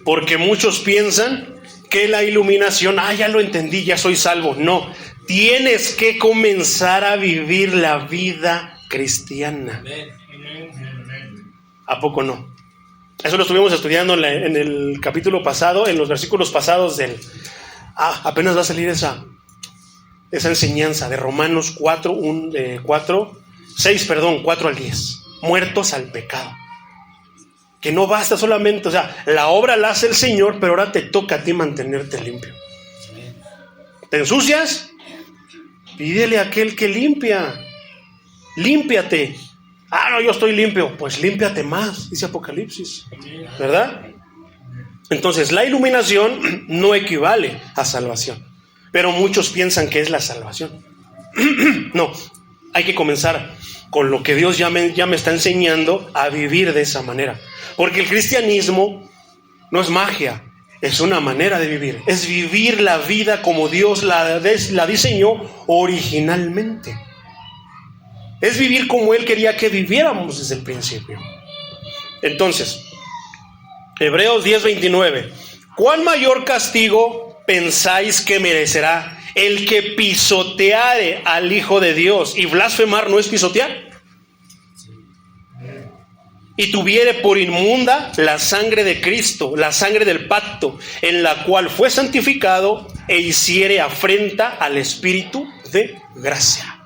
Porque muchos piensan que la iluminación, ya lo entendí, ya soy salvo. No, tienes que comenzar a vivir la vida cristiana. ¿A poco no? Eso lo estuvimos estudiando en el capítulo pasado, en los versículos pasados del... apenas va a salir esa enseñanza de Romanos 4 al 10. Muertos al pecado. Que no basta solamente, la obra la hace el Señor, pero ahora te toca a ti mantenerte limpio. ¿Te ensucias? Pídele a aquel que limpia. Límpiate. No, yo estoy limpio. Pues límpiate más, dice Apocalipsis. ¿Verdad? Entonces, la iluminación no equivale a salvación. Pero muchos piensan que es la salvación. No, hay que comenzar con lo que Dios ya me está enseñando a vivir de esa manera. Porque el cristianismo no es magia, es una manera de vivir. Es vivir la vida como Dios la diseñó originalmente. Es vivir como Él quería que viviéramos desde el principio. Entonces, Hebreos 10:29. ¿Cuál mayor castigo pensáis que merecerá el que pisoteare al Hijo de Dios? Y blasfemar no es pisotear. Y tuviere por inmunda la sangre de Cristo, la sangre del pacto, en la cual fue santificado, e hiciere afrenta al Espíritu de gracia.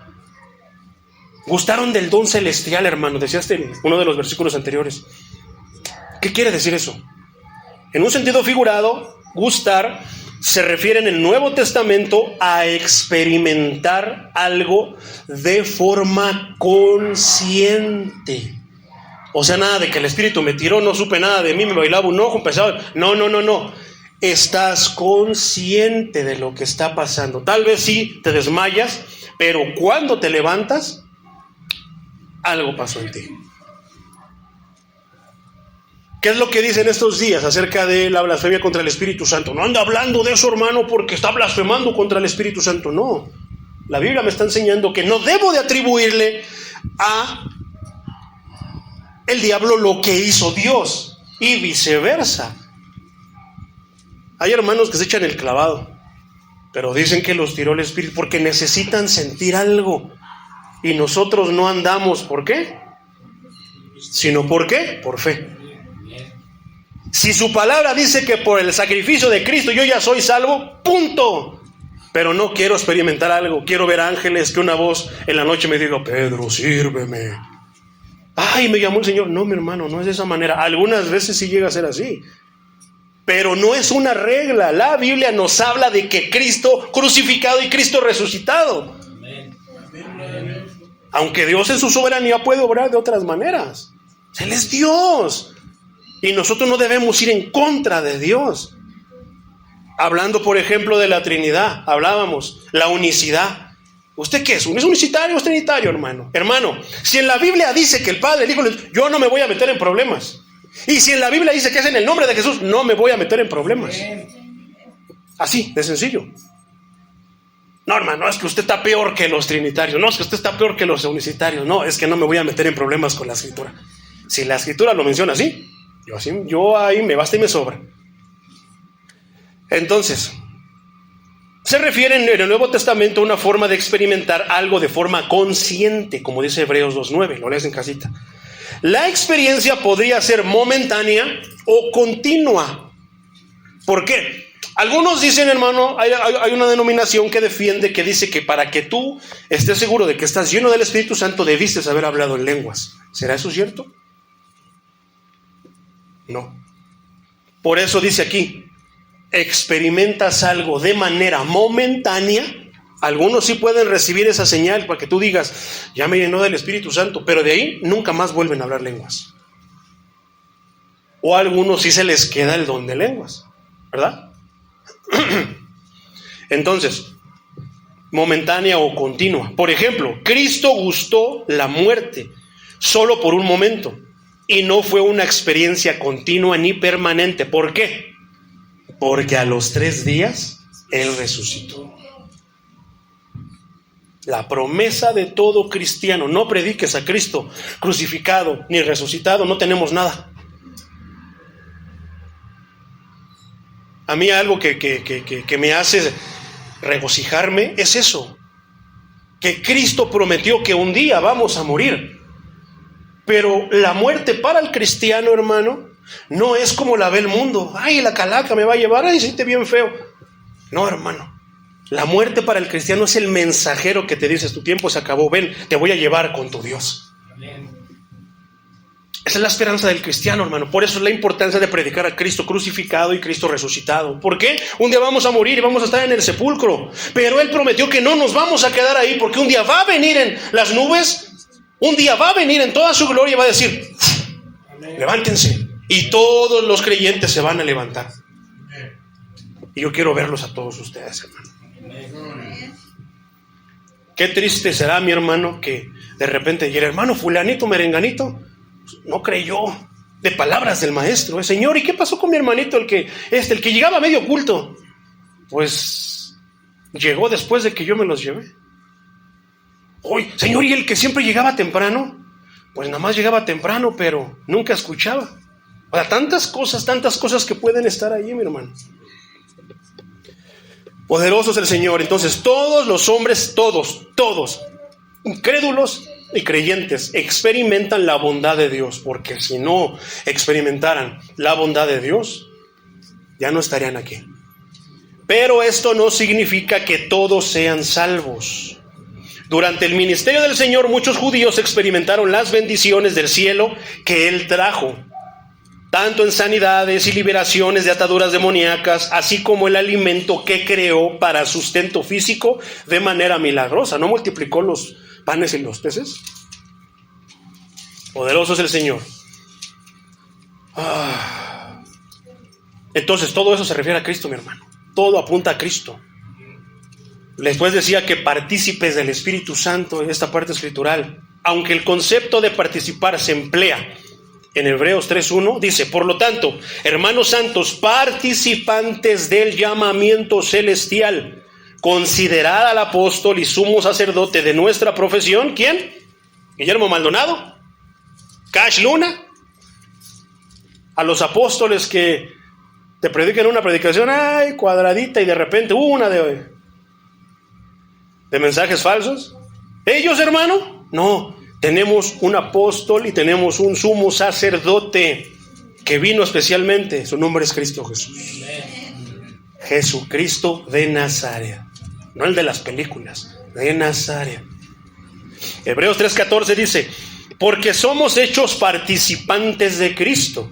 ¿Gustaron del don celestial, hermano? Decías en uno de los versículos anteriores. ¿Qué quiere decir eso? En un sentido figurado, gustar se refiere en el Nuevo Testamento a experimentar algo de forma consciente. O sea, nada de que el Espíritu me tiró, no supe nada de mí, me bailaba un ojo, empezaba. No. Estás consciente de lo que está pasando. Tal vez sí te desmayas, pero cuando te levantas, algo pasó en ti. ¿Qué es lo que dicen estos días acerca de la blasfemia contra el Espíritu Santo? No anda hablando de eso, hermano, porque está blasfemando contra el Espíritu Santo. No, la Biblia me está enseñando que no debo de atribuirle a el diablo lo que hizo Dios y viceversa. Hay hermanos que se echan el clavado, pero dicen que los tiró el Espíritu porque necesitan sentir algo, y nosotros no andamos, ¿por qué? Sino ¿por qué? Por fe. Si su palabra dice que por el sacrificio de Cristo yo ya soy salvo, punto. Pero no quiero experimentar algo, quiero ver ángeles, que una voz en la noche me diga: Pedro, sírveme. Me llamó el Señor. No, mi hermano, no es de esa manera. Algunas veces sí llega a ser así, pero no es una regla. La Biblia nos habla de que Cristo crucificado y Cristo resucitado. Aunque Dios en su soberanía puede obrar de otras maneras. Él es Dios. Y nosotros no debemos ir en contra de Dios. Hablando, por ejemplo, de la Trinidad, hablábamos, la unicidad. ¿Usted qué es? ¿Es unicitario o es trinitario, hermano? Hermano, si en la Biblia dice que el Padre, el Hijo, yo no me voy a meter en problemas. Y si en la Biblia dice que es en el nombre de Jesús, no me voy a meter en problemas. Así, de sencillo. No, hermano, es que usted está peor que los trinitarios. No, es que usted está peor que los unicitarios. No, es que no me voy a meter en problemas con la Escritura. Si la Escritura lo menciona así, yo ahí me basta y me sobra. Entonces, se refiere en el Nuevo Testamento a una forma de experimentar algo de forma consciente, como dice Hebreos 2:9, lo lees en casita. La experiencia podría ser momentánea o continua. ¿Por qué? Algunos dicen, hermano, hay una denominación que defiende, que dice que para que tú estés seguro de que estás lleno del Espíritu Santo, debiste haber hablado en lenguas. ¿Será eso cierto? No. Por eso dice aquí, experimentas algo de manera momentánea. Algunos sí pueden recibir esa señal para que tú digas, ya me llenó del Espíritu Santo, pero de ahí nunca más vuelven a hablar lenguas. O a algunos sí se les queda el don de lenguas, ¿verdad? Entonces, momentánea o continua. Por ejemplo, Cristo gustó la muerte solo por un momento y no fue una experiencia continua ni permanente. ¿Por qué? Porque a los 3 días Él resucitó. La promesa de todo cristiano: no prediques a Cristo crucificado ni resucitado, no tenemos nada. A mí algo que me hace regocijarme es eso, que Cristo prometió que un día vamos a morir. Pero la muerte para el cristiano, hermano, no es como la ve el mundo. Ay, la calaca me va a llevar, ay, siente bien feo. No, hermano. La muerte para el cristiano es el mensajero que te dice, tu tiempo se acabó, ven, te voy a llevar con tu Dios. Amén. Esa es la esperanza del cristiano, hermano. Por eso es la importancia de predicar a Cristo crucificado y Cristo resucitado. ¿Por qué? Un día vamos a morir y vamos a estar en el sepulcro. Pero Él prometió que no nos vamos a quedar ahí, porque un día va a venir en las nubes, un día va a venir en toda su gloria y va a decir, amén, levántense. Y todos los creyentes se van a levantar. Y yo quiero verlos a todos ustedes, hermano. Qué triste será, mi hermano, que de repente, y el hermano fulanito, merenganito, no creyó de palabras del maestro. Señor, ¿y qué pasó con mi hermanito, el que llegaba medio oculto? Pues llegó después de que yo me los llevé. Oye, Señor, ¿y el que siempre llegaba temprano? Pues nada más llegaba temprano, pero nunca escuchaba. O sea, tantas cosas que pueden estar ahí, mi hermano. Poderoso es el Señor. Entonces, todos los hombres, todos, incrédulos y creyentes, experimentan la bondad de Dios, porque si no experimentaran la bondad de Dios, ya no estarían aquí. Pero esto no significa que todos sean salvos. Durante el ministerio del Señor, muchos judíos experimentaron las bendiciones del cielo que Él trajo, tanto en sanidades y liberaciones de ataduras demoníacas, así como el alimento que creó para sustento físico de manera milagrosa. ¿No multiplicó los panes y los peces? Poderoso es el Señor. Entonces, todo eso se refiere a Cristo, mi hermano. Todo apunta a Cristo. Después decía que partícipes del Espíritu Santo en esta parte escritural. Aunque el concepto de participar se emplea en Hebreos 3:1, dice, por lo tanto, hermanos santos, participantes del llamamiento celestial, considerad al apóstol y sumo sacerdote de nuestra profesión. ¿Quién? Guillermo Maldonado, Cash Luna. A los apóstoles que te predican una predicación, ay, cuadradita, y de repente una de mensajes falsos. Ellos, hermano, no. Tenemos un apóstol y tenemos un sumo sacerdote que vino especialmente. Su nombre es Cristo Jesús. Jesucristo de Nazaret. No el de las películas, de Nazaret. Hebreos 3:14 dice, porque somos hechos participantes de Cristo,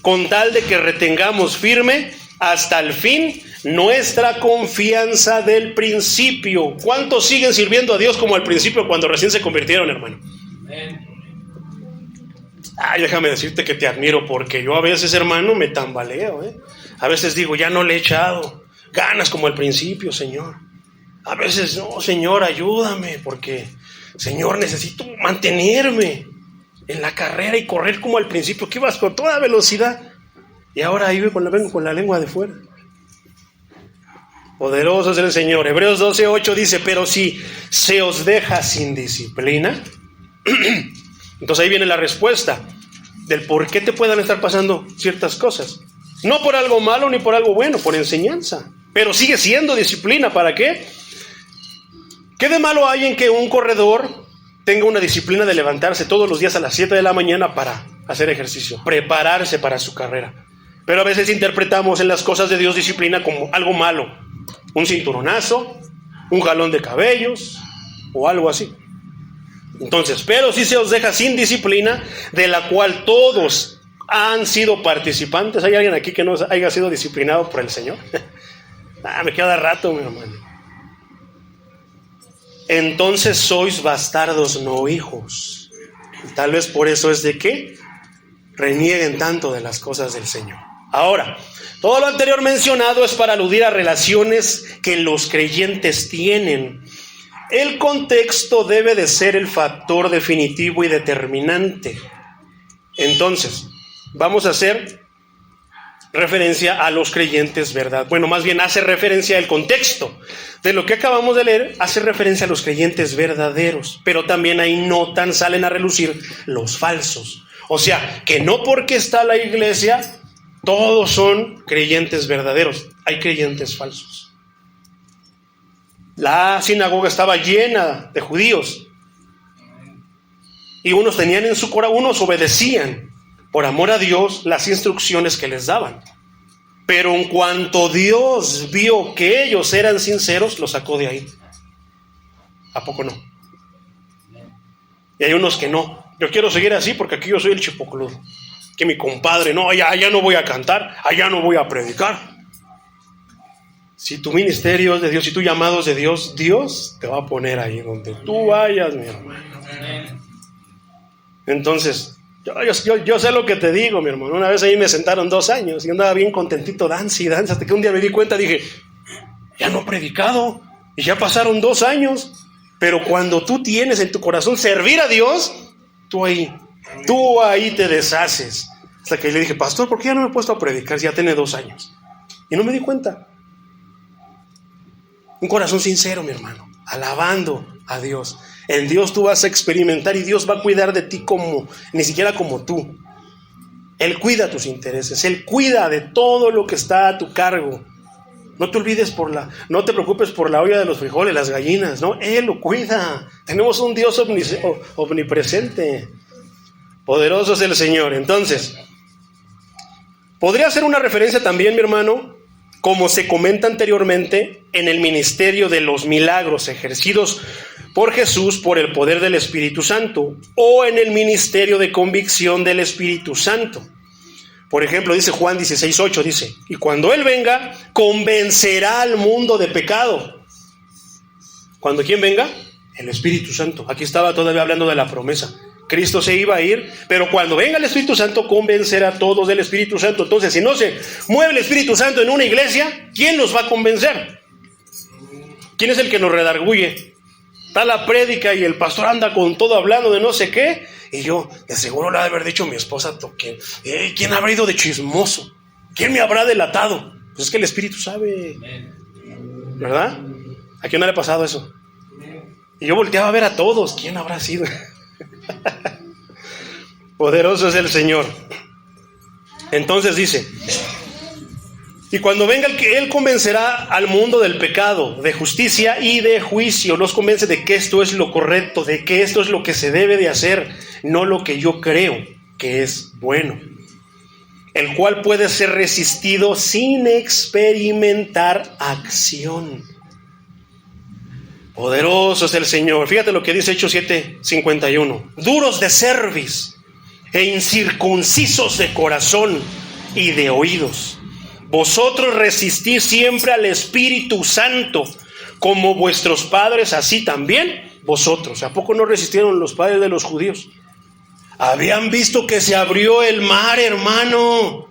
con tal de que retengamos firme hasta el fin nuestra confianza del principio. ¿Cuántos siguen sirviendo a Dios como al principio cuando recién se convirtieron, hermano? Ay, déjame decirte que te admiro, porque yo a veces, hermano, me tambaleo, A veces digo, ya no le he echado ganas como al principio, Señor. A veces, no, Señor, ayúdame, porque, Señor, necesito mantenerme en la carrera y correr como al principio, que ibas con toda velocidad, y ahora ahí vengo con la lengua de fuera. Poderoso es el Señor. Hebreos 12:8 dice, pero si se os deja sin disciplina, entonces ahí viene la respuesta del por qué te puedan estar pasando ciertas cosas. No por algo malo ni por algo bueno, por enseñanza. Pero sigue siendo disciplina. ¿Para qué? ¿Qué de malo hay en que un corredor tenga una disciplina de levantarse todos los días a las 7 de la mañana para hacer ejercicio, prepararse para su carrera? Pero a veces interpretamos en las cosas de Dios disciplina como algo malo. Un cinturonazo, un jalón de cabellos o algo así. Entonces, pero si se os deja sin disciplina, de la cual todos han sido participantes. ¿Hay alguien aquí que no haya sido disciplinado por el Señor? Me queda rato, mi hermano. Entonces sois bastardos, no hijos. Y tal vez por eso es de que renieguen tanto de las cosas del Señor. Ahora, todo lo anterior mencionado es para aludir a relaciones que los creyentes tienen. El contexto debe de ser el factor definitivo y determinante. Entonces, vamos a hacer referencia a los creyentes, ¿verdad? Bueno, más bien hace referencia al contexto de lo que acabamos de leer, hace referencia a los creyentes verdaderos, pero también ahí notan, salen a relucir los falsos. O sea, que no porque está la iglesia, todos son creyentes verdaderos, hay creyentes falsos. La sinagoga estaba llena de judíos y unos tenían en su corazón, unos obedecían por amor a Dios las instrucciones que les daban. Pero en cuanto Dios vio que ellos eran sinceros, los sacó de ahí. ¿A poco no? Y hay unos que no. Yo quiero seguir así porque aquí yo soy el chipocludo. Que mi compadre, no, allá no voy a cantar, allá no voy a predicar. Si tu ministerio es de Dios, si tu llamado es de Dios, Dios te va a poner ahí donde tú vayas, mi hermano. Entonces, yo sé lo que te digo, mi hermano. Una vez ahí me sentaron 2 años y andaba bien contentito, danza y danza, hasta que un día me di cuenta, dije, ya no he predicado y ya pasaron 2 años. Pero cuando tú tienes en tu corazón servir a Dios, tú ahí te deshaces. Hasta que le dije, pastor, ¿por qué ya no me he puesto a predicar si ya tiene 2 años? Y no me di cuenta. Un corazón sincero, mi hermano, alabando a Dios. En Dios tú vas a experimentar y Dios va a cuidar de ti ni siquiera como tú. Él cuida tus intereses, Él cuida de todo lo que está a tu cargo. No te olvides no te preocupes por la olla de los frijoles, las gallinas, no, Él lo cuida. Tenemos un Dios omnipresente. Poderoso es el Señor. Entonces, podría ser una referencia también, mi hermano, como se comenta anteriormente, en el ministerio de los milagros ejercidos por Jesús por el poder del Espíritu Santo, o en el ministerio de convicción del Espíritu Santo. Por ejemplo, dice Juan 16:8, dice, y cuando Él venga, convencerá al mundo de pecado. ¿Cuando quién venga? El Espíritu Santo. Aquí estaba todavía hablando de la promesa. Cristo se iba a ir, pero cuando venga el Espíritu Santo, convencerá a todos del Espíritu Santo. Entonces, si no se mueve el Espíritu Santo en una iglesia, ¿quién los va a convencer? ¿Quién es el que nos redarguye? Está la prédica y el pastor anda con todo hablando de no sé qué, y yo, de seguro le ha de haber dicho a mi esposa, ¿quién habrá ido de chismoso? ¿Quién me habrá delatado? Pues es que el Espíritu sabe, ¿verdad? ¿A quién no le ha pasado eso? Y yo volteaba a ver a todos, ¿quién habrá sido? Poderoso es el Señor. Entonces dice, y cuando venga Él convencerá al mundo del pecado, de justicia y de juicio. Los convence de que esto es lo correcto, de que esto es lo que se debe de hacer, no lo que yo creo que es bueno, el cual puede ser resistido sin experimentar acción. Poderoso es el Señor. Fíjate lo que dice Hechos 7:51. Duros de cerviz e incircuncisos de corazón y de oídos. Vosotros resistís siempre al Espíritu Santo, como vuestros padres, así también vosotros. ¿A poco no resistieron los padres de los judíos? Habían visto que se abrió el mar, hermano,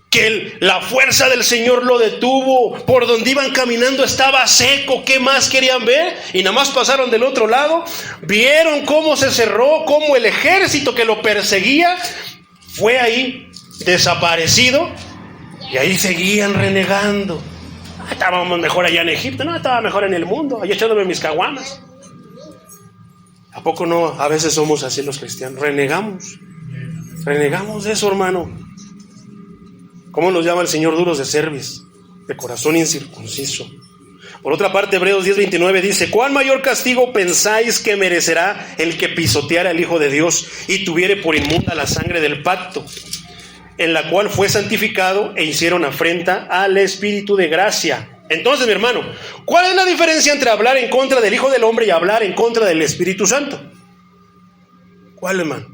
que la fuerza del Señor lo detuvo. Por donde iban caminando estaba seco. ¿Qué más querían ver? Y nada más pasaron del otro lado. Vieron cómo se cerró, cómo el ejército que lo perseguía fue ahí desaparecido. Y ahí seguían renegando. Estábamos mejor allá en Egipto. No, estaba mejor en el mundo, ahí echándome mis caguamas. ¿A poco no? A veces somos así los cristianos. Renegamos de eso, hermano. ¿Cómo nos llama el Señor? Duros de cerviz, de corazón incircunciso. Por otra parte, Hebreos 10:29 dice, ¿cuál mayor castigo pensáis que merecerá el que pisoteara al Hijo de Dios y tuviere por inmunda la sangre del pacto, en la cual fue santificado e hicieron afrenta al Espíritu de gracia. Entonces, mi hermano, ¿cuál es la diferencia entre hablar en contra del Hijo del Hombre y hablar en contra del Espíritu Santo? ¿Cuál, hermano?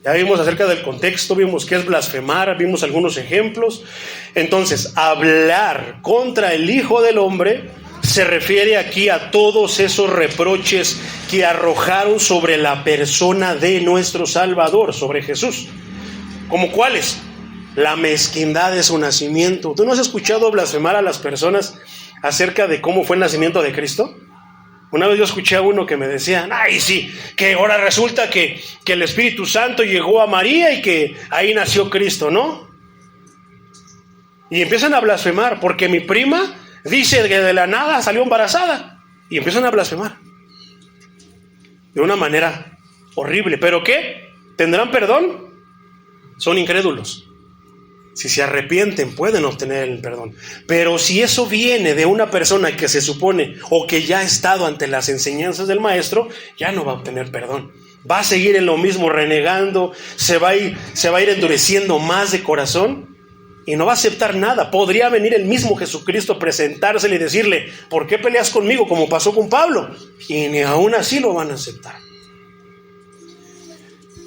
Ya vimos acerca del contexto, vimos qué es blasfemar, vimos algunos ejemplos. Entonces, hablar contra el Hijo del Hombre se refiere aquí a todos esos reproches que arrojaron sobre la persona de nuestro Salvador, sobre Jesús. ¿Como cuáles? La mezquindad de su nacimiento. ¿Tú no has escuchado blasfemar a las personas acerca de cómo fue el nacimiento de Cristo? Una vez yo escuché a uno que me decía, ay sí, que ahora resulta que el Espíritu Santo llegó a María y que ahí nació Cristo, ¿no? Y empiezan a blasfemar, porque mi prima dice que de la nada salió embarazada. Y empiezan a blasfemar. De una manera horrible. ¿Pero qué? ¿Tendrán perdón? Son incrédulos. Si se arrepienten, pueden obtener el perdón. Pero si eso viene de una persona que se supone o que ya ha estado ante las enseñanzas del maestro, ya no va a obtener perdón. Va a seguir en lo mismo, renegando, se va a ir endureciendo más de corazón y no va a aceptar nada. Podría venir el mismo Jesucristo, presentársele y decirle, ¿por qué peleas conmigo? Como pasó con Pablo. Y ni aún así lo van a aceptar.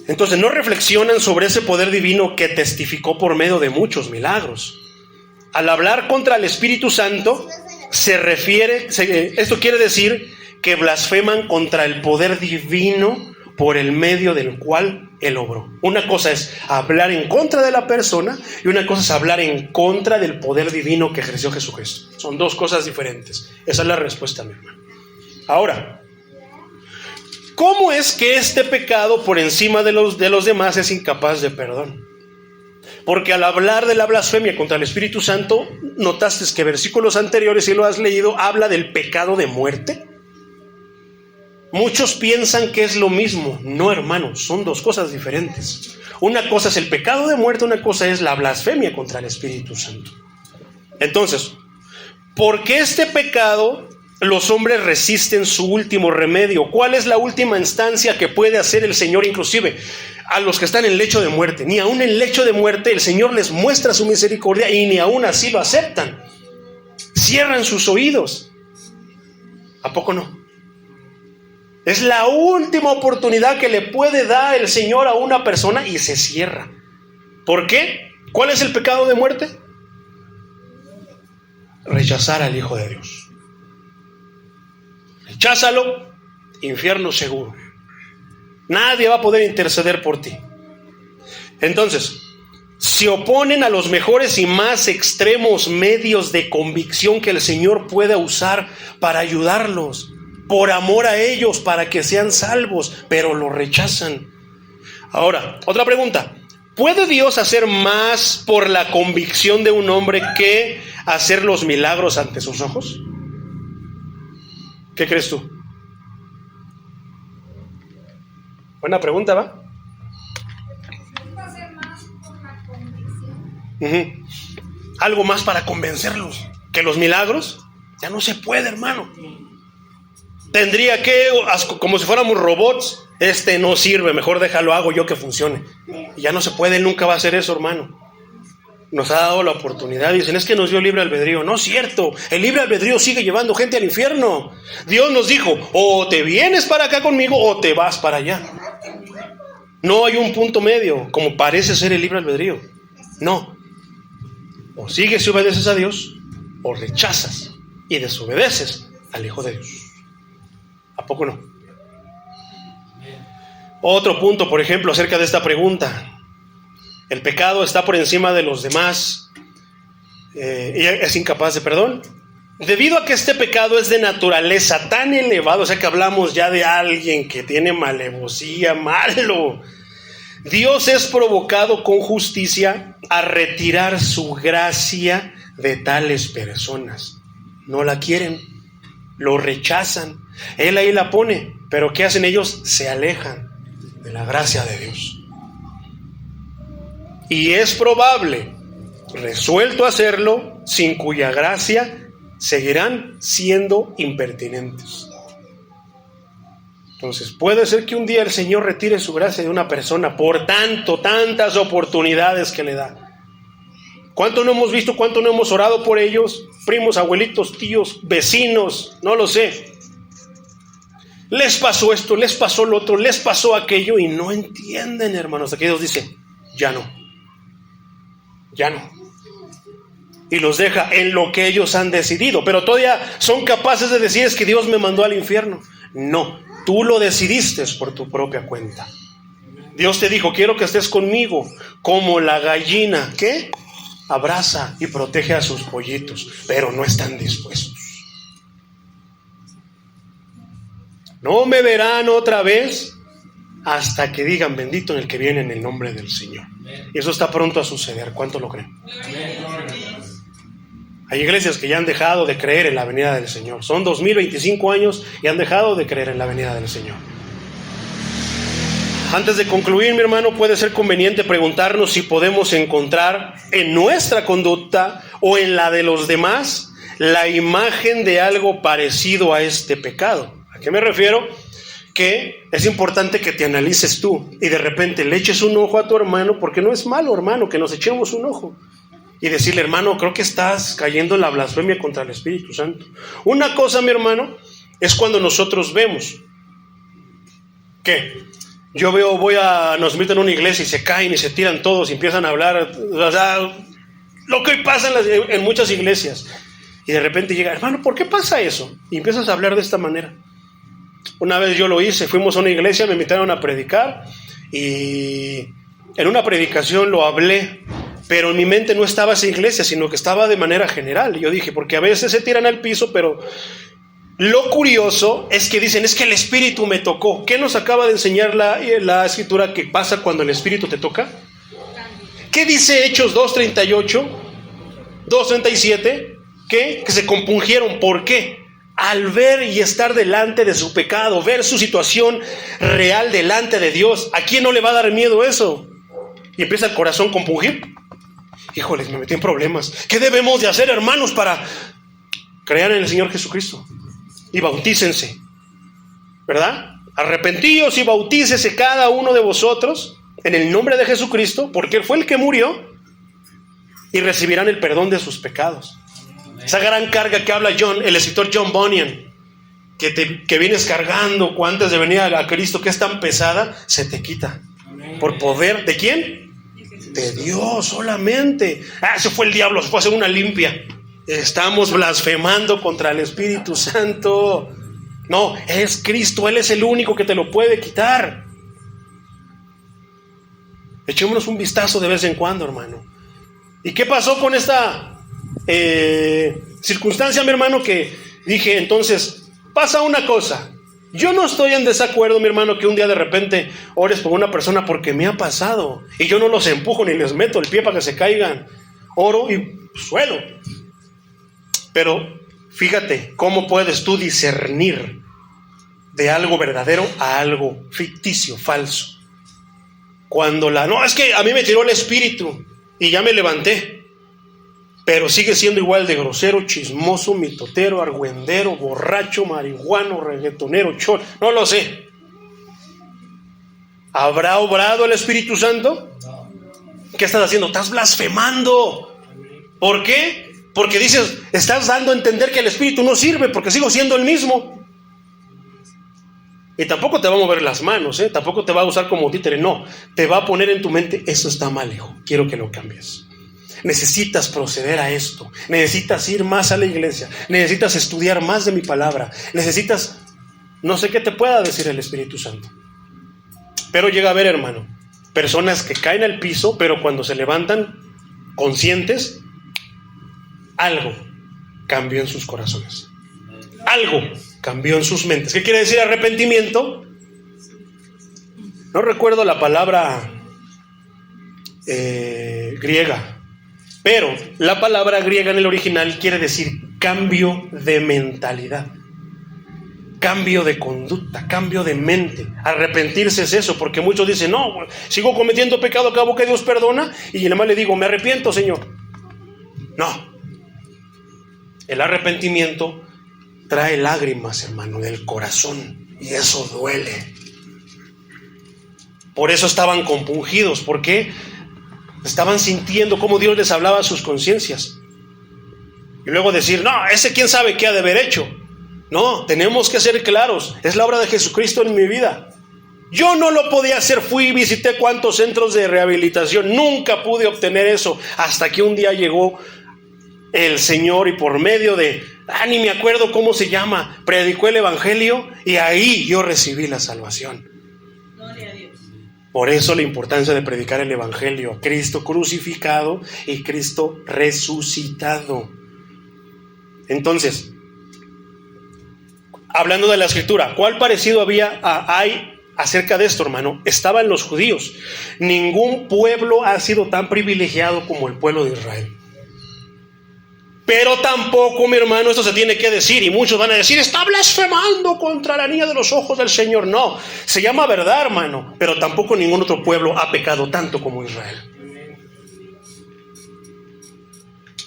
Entonces no reflexionan sobre ese poder divino que testificó por medio de muchos milagros. Al hablar contra el Espíritu Santo, esto quiere decir que blasfeman contra el poder divino por el medio del cual Él obró. Una cosa es hablar en contra de la persona y una cosa es hablar en contra del poder divino que ejerció Jesucristo. Son dos cosas diferentes. Esa es la respuesta, mi hermano. Ahora, ¿cómo es que este pecado por encima de los demás es incapaz de perdón? Porque al hablar de la blasfemia contra el Espíritu Santo, notaste que versículos anteriores, si lo has leído, habla del pecado de muerte. Muchos piensan que es lo mismo. No, hermanos, son dos cosas diferentes. Una cosa es el pecado de muerte, una cosa es la blasfemia contra el Espíritu Santo. Entonces, ¿por qué este pecado los hombres resisten su último remedio? ¿Cuál es la última instancia que puede hacer el Señor inclusive a los que están en el lecho de muerte? Ni aún en el lecho de muerte el Señor les muestra su misericordia y ni aún así lo aceptan. Cierran sus oídos. ¿A poco no? Es la última oportunidad que le puede dar el Señor a una persona y se cierra. ¿Por qué? ¿Cuál es el pecado de muerte? Rechazar al Hijo de Dios. Recházalo, infierno seguro. Nadie va a poder interceder por ti. Entonces, se oponen a los mejores y más extremos medios de convicción que el Señor pueda usar para ayudarlos, por amor a ellos, para que sean salvos, pero lo rechazan. Ahora, otra pregunta. ¿Puede Dios hacer más por la convicción de un hombre que hacer los milagros ante sus ojos? ¿Qué crees tú? Buena pregunta, ¿va? ¿Puede hacer más por la convicción? Algo más para convencerlos. ¿Que los milagros? Ya no se puede, hermano. Tendría que, como si fuéramos robots, no sirve, mejor déjalo, hago yo que funcione. Y ya no se puede, nunca va a hacer eso, hermano. Nos ha dado la oportunidad, dicen, es que nos dio libre albedrío. No es cierto, el libre albedrío sigue llevando gente al infierno. Dios nos dijo, o te vienes para acá conmigo o te vas para allá. No hay un punto medio, como parece ser el libre albedrío. No, o sigues y obedeces a Dios, o rechazas y desobedeces al Hijo de Dios. ¿A poco no? Otro punto, por ejemplo, acerca de esta pregunta. El pecado está por encima de los demás y es incapaz de perdón. Debido a que este pecado es de naturaleza tan elevada, o sea que hablamos ya de alguien que tiene malevosía, malo, Dios es provocado con justicia a retirar su gracia de tales personas. No la quieren, lo rechazan. Él ahí la pone, pero ¿qué hacen ellos? Se alejan de la gracia de Dios. Y es probable, resuelto hacerlo, sin cuya gracia seguirán siendo impertinentes. Entonces, puede ser que un día el Señor retire su gracia de una persona por tantas oportunidades que le da. ¿Cuánto no hemos visto? ¿Cuánto no hemos orado por ellos? Primos, abuelitos, tíos, vecinos, no lo sé. Les pasó esto, les pasó lo otro, les pasó aquello y no entienden, hermanos. Aquí Dios dice, ya no. Y los deja en lo que ellos han decidido. Pero todavía son capaces de decir, es que Dios me mandó al infierno. No, tú lo decidiste por tu propia cuenta. Dios te dijo, quiero que estés conmigo como la gallina, ¿qué? Abraza y protege a sus pollitos, pero no están dispuestos. No me verán otra vez hasta que digan, bendito en el que viene en el nombre del Señor. Y eso está pronto a suceder. ¿Cuánto lo creen? Hay iglesias que ya han dejado de creer en la venida del Señor. Son 2025 años y han dejado de creer en la venida del Señor. Antes de concluir, mi hermano, puede ser conveniente preguntarnos si podemos encontrar en nuestra conducta o en la de los demás la imagen de algo parecido a este pecado. ¿A qué me refiero? Que es importante que te analices tú y de repente le eches un ojo a tu hermano, porque no es malo, hermano, que nos echemos un ojo y decirle, hermano, creo que estás cayendo en la blasfemia contra el Espíritu Santo. Una cosa, mi hermano, es cuando nosotros vemos que yo veo, nos invitan a una iglesia y se caen y se tiran todos y empiezan a hablar, o sea, lo que pasa en muchas iglesias. Y de repente llega, hermano, ¿por qué pasa eso? Y empiezas a hablar de esta manera. Una vez yo lo hice, fuimos a una iglesia, me invitaron a predicar y en una predicación lo hablé, pero en mi mente no estaba esa iglesia, sino que estaba de manera general. Y yo dije, porque a veces se tiran al piso, pero lo curioso es que dicen, es que el Espíritu me tocó. ¿Qué nos acaba de enseñar la Escritura que pasa cuando el Espíritu te toca? ¿Qué dice Hechos 2:38, 2:37? Que se compungieron. ¿Por qué? Al ver y estar delante de su pecado, ver su situación real delante de Dios. ¿A quién no le va a dar miedo eso? Y empieza el corazón a compungir. Híjoles, me metí en problemas. ¿Qué debemos de hacer, hermanos, para creer en el Señor Jesucristo? Y bautícense, ¿verdad? Arrepentíos y bautícese cada uno de vosotros en el nombre de Jesucristo, porque Él fue el que murió, y recibirán el perdón de sus pecados. Esa gran carga que habla el escritor John Bunyan, que vienes cargando antes de venir a Cristo, que es tan pesada, se te quita. ¿Por poder de quién? De Dios solamente. Ese fue el diablo, se fue a hacer una limpia. Estamos blasfemando contra el Espíritu Santo. No, es Cristo, Él es el único que te lo puede quitar. Echémonos un vistazo de vez en cuando, hermano. ¿Y qué pasó con esta circunstancia, mi hermano? Que dije, entonces, pasa una cosa. Yo no estoy en desacuerdo, mi hermano, que un día de repente ores por una persona, porque me ha pasado. Y yo no los empujo ni les meto el pie para que se caigan. Oro y suelo. Pero fíjate, ¿cómo puedes tú discernir de algo verdadero a algo ficticio, falso? Cuando no, es que a mí me tiró el espíritu y ya me levanté, pero sigue siendo igual de grosero, chismoso, mitotero, argüendero, borracho, marihuano, reggaetonero, chol, no lo sé. ¿Habrá obrado el Espíritu Santo? ¿Qué estás haciendo? Estás blasfemando. ¿Por qué? Porque dices, estás dando a entender que el Espíritu no sirve, porque sigo siendo el mismo. Y tampoco te va a mover las manos, tampoco te va a usar como títere, no. Te va a poner en tu mente, eso está mal, hijo, quiero que lo cambies. Necesitas proceder a esto, necesitas ir más a la iglesia, necesitas estudiar más de mi palabra, necesitas, no sé qué te pueda decir el Espíritu Santo. Pero llega a haber, hermano, personas que caen al piso, pero cuando se levantan conscientes, algo cambió en sus corazones. Algo cambió en sus mentes. ¿Qué quiere decir arrepentimiento? No recuerdo la palabra griega, pero la palabra griega en el original quiere decir cambio de mentalidad, cambio de conducta, cambio de mente. Arrepentirse es eso, porque muchos dicen, no, sigo cometiendo pecado, acabo que Dios perdona, y nada más le digo, me arrepiento, Señor. No. El arrepentimiento trae lágrimas, hermano, del corazón. Y eso duele. Por eso estaban compungidos. ¿Por qué? Estaban sintiendo cómo Dios les hablaba a sus conciencias. Y luego decir, no, ese quién sabe qué ha de haber hecho. No, tenemos que ser claros. Es la obra de Jesucristo en mi vida. Yo no lo podía hacer. Fui y visité cuántos centros de rehabilitación. Nunca pude obtener eso. Hasta que un día llegó el Señor y por medio de, ni me acuerdo cómo se llama, predicó el Evangelio y ahí yo recibí la salvación. Gloria a Dios. Por eso la importancia de predicar el Evangelio, Cristo crucificado y Cristo resucitado. Entonces, hablando de la Escritura, ¿cuál parecido hay acerca de esto, hermano? Estaban los judíos. Ningún pueblo ha sido tan privilegiado como el pueblo de Israel. Pero tampoco, mi hermano, esto se tiene que decir, y muchos van a decir, está blasfemando contra la niña de los ojos del Señor. No, se llama verdad, hermano, pero tampoco ningún otro pueblo ha pecado tanto como Israel.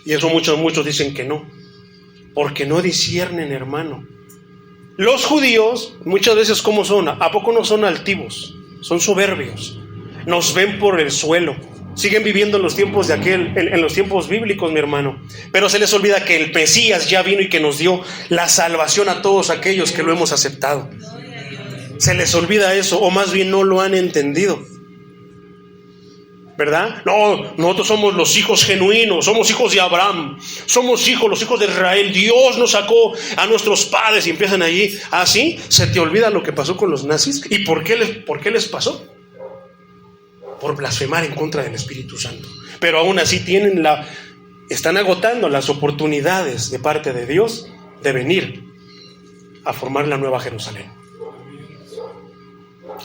Y eso muchos dicen que no, porque no disciernen, hermano. Los judíos, muchas veces, ¿cómo son? ¿A poco no son altivos? Son soberbios, nos ven por el suelo. Siguen viviendo en los tiempos en los tiempos bíblicos, mi hermano. Pero se les olvida que el Mesías ya vino y que nos dio la salvación a todos aquellos que lo hemos aceptado. Se les olvida eso, o más bien no lo han entendido. ¿Verdad? No, nosotros somos los hijos genuinos, somos hijos de Abraham, somos los hijos de Israel. Dios nos sacó a nuestros padres y empiezan allí. ¿Sí? ¿Se te olvida lo que pasó con los nazis? ¿Y por qué les pasó? Por blasfemar en contra del Espíritu Santo. Pero aún así están agotando las oportunidades de parte de Dios de venir a formar la nueva Jerusalén.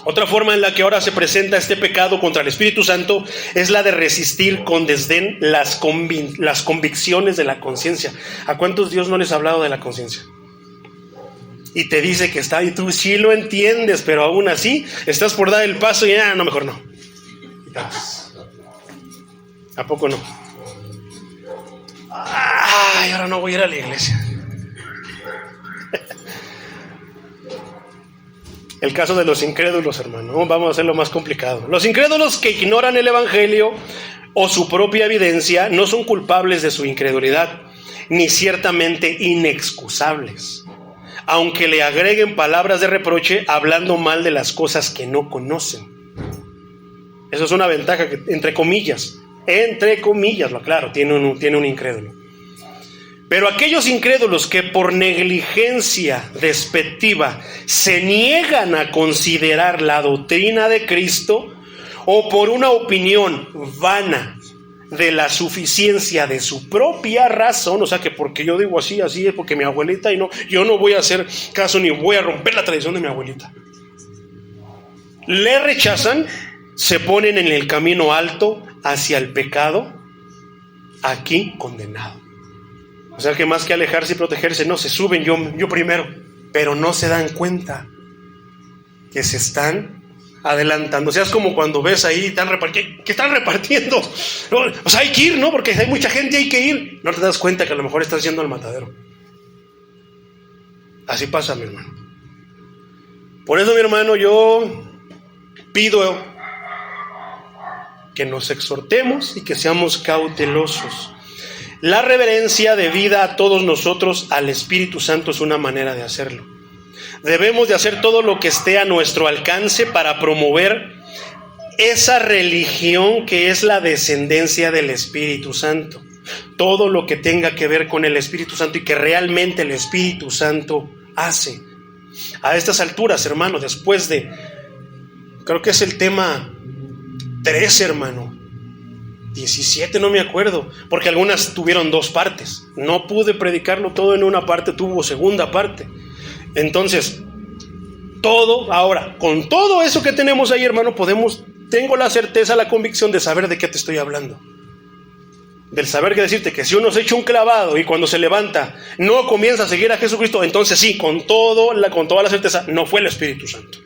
Otra forma en la que ahora se presenta este pecado contra el Espíritu Santo es la de resistir con desdén las convicciones de la conciencia. ¿A cuántos Dios no les ha hablado de la conciencia? Y te dice que está, y tú sí lo entiendes, pero aún así estás por dar el paso y no, mejor no. ¿A poco no? Ahora no voy a ir a la iglesia. El caso de los incrédulos, hermano. Vamos a hacerlo más complicado. Los incrédulos que ignoran el Evangelio o su propia evidencia no son culpables de su incredulidad, ni ciertamente inexcusables, aunque le agreguen palabras de reproche hablando mal de las cosas que no conocen. Eso es una ventaja que, entre comillas, lo aclaro, tiene un incrédulo. Pero aquellos incrédulos que por negligencia despectiva se niegan a considerar la doctrina de Cristo, o por una opinión vana de la suficiencia de su propia razón, o sea que porque yo digo así es porque mi abuelita, y no, yo no voy a hacer caso ni voy a romper la tradición de mi abuelita, le rechazan, se ponen en el camino alto hacia el pecado, aquí condenado. O sea que más que alejarse y protegerse, no, se suben yo primero, pero no se dan cuenta que se están adelantando. O sea, es como cuando ves ahí que están repartiendo. O sea, hay que ir, ¿no? Porque hay mucha gente, hay que ir. No te das cuenta que a lo mejor estás yendo al matadero. Así pasa, mi hermano. Por eso, mi hermano, yo pido que nos exhortemos y que seamos cautelosos. La reverencia debida a todos nosotros al Espíritu Santo es una manera de hacerlo. Debemos de hacer todo lo que esté a nuestro alcance para promover esa religión que es la descendencia del Espíritu Santo. Todo lo que tenga que ver con el Espíritu Santo y que realmente el Espíritu Santo hace. A estas alturas, hermano, después de, creo que es el tema 13, hermano, 17, no me acuerdo, porque algunas tuvieron dos partes. No pude predicarlo todo en una parte, tuvo segunda parte. Entonces, con todo eso que tenemos ahí, hermano, tengo la certeza, la convicción de saber de qué te estoy hablando. Del saber que decirte que si uno se echa un clavado y cuando se levanta no comienza a seguir a Jesucristo, entonces sí, con toda la certeza, no fue el Espíritu Santo.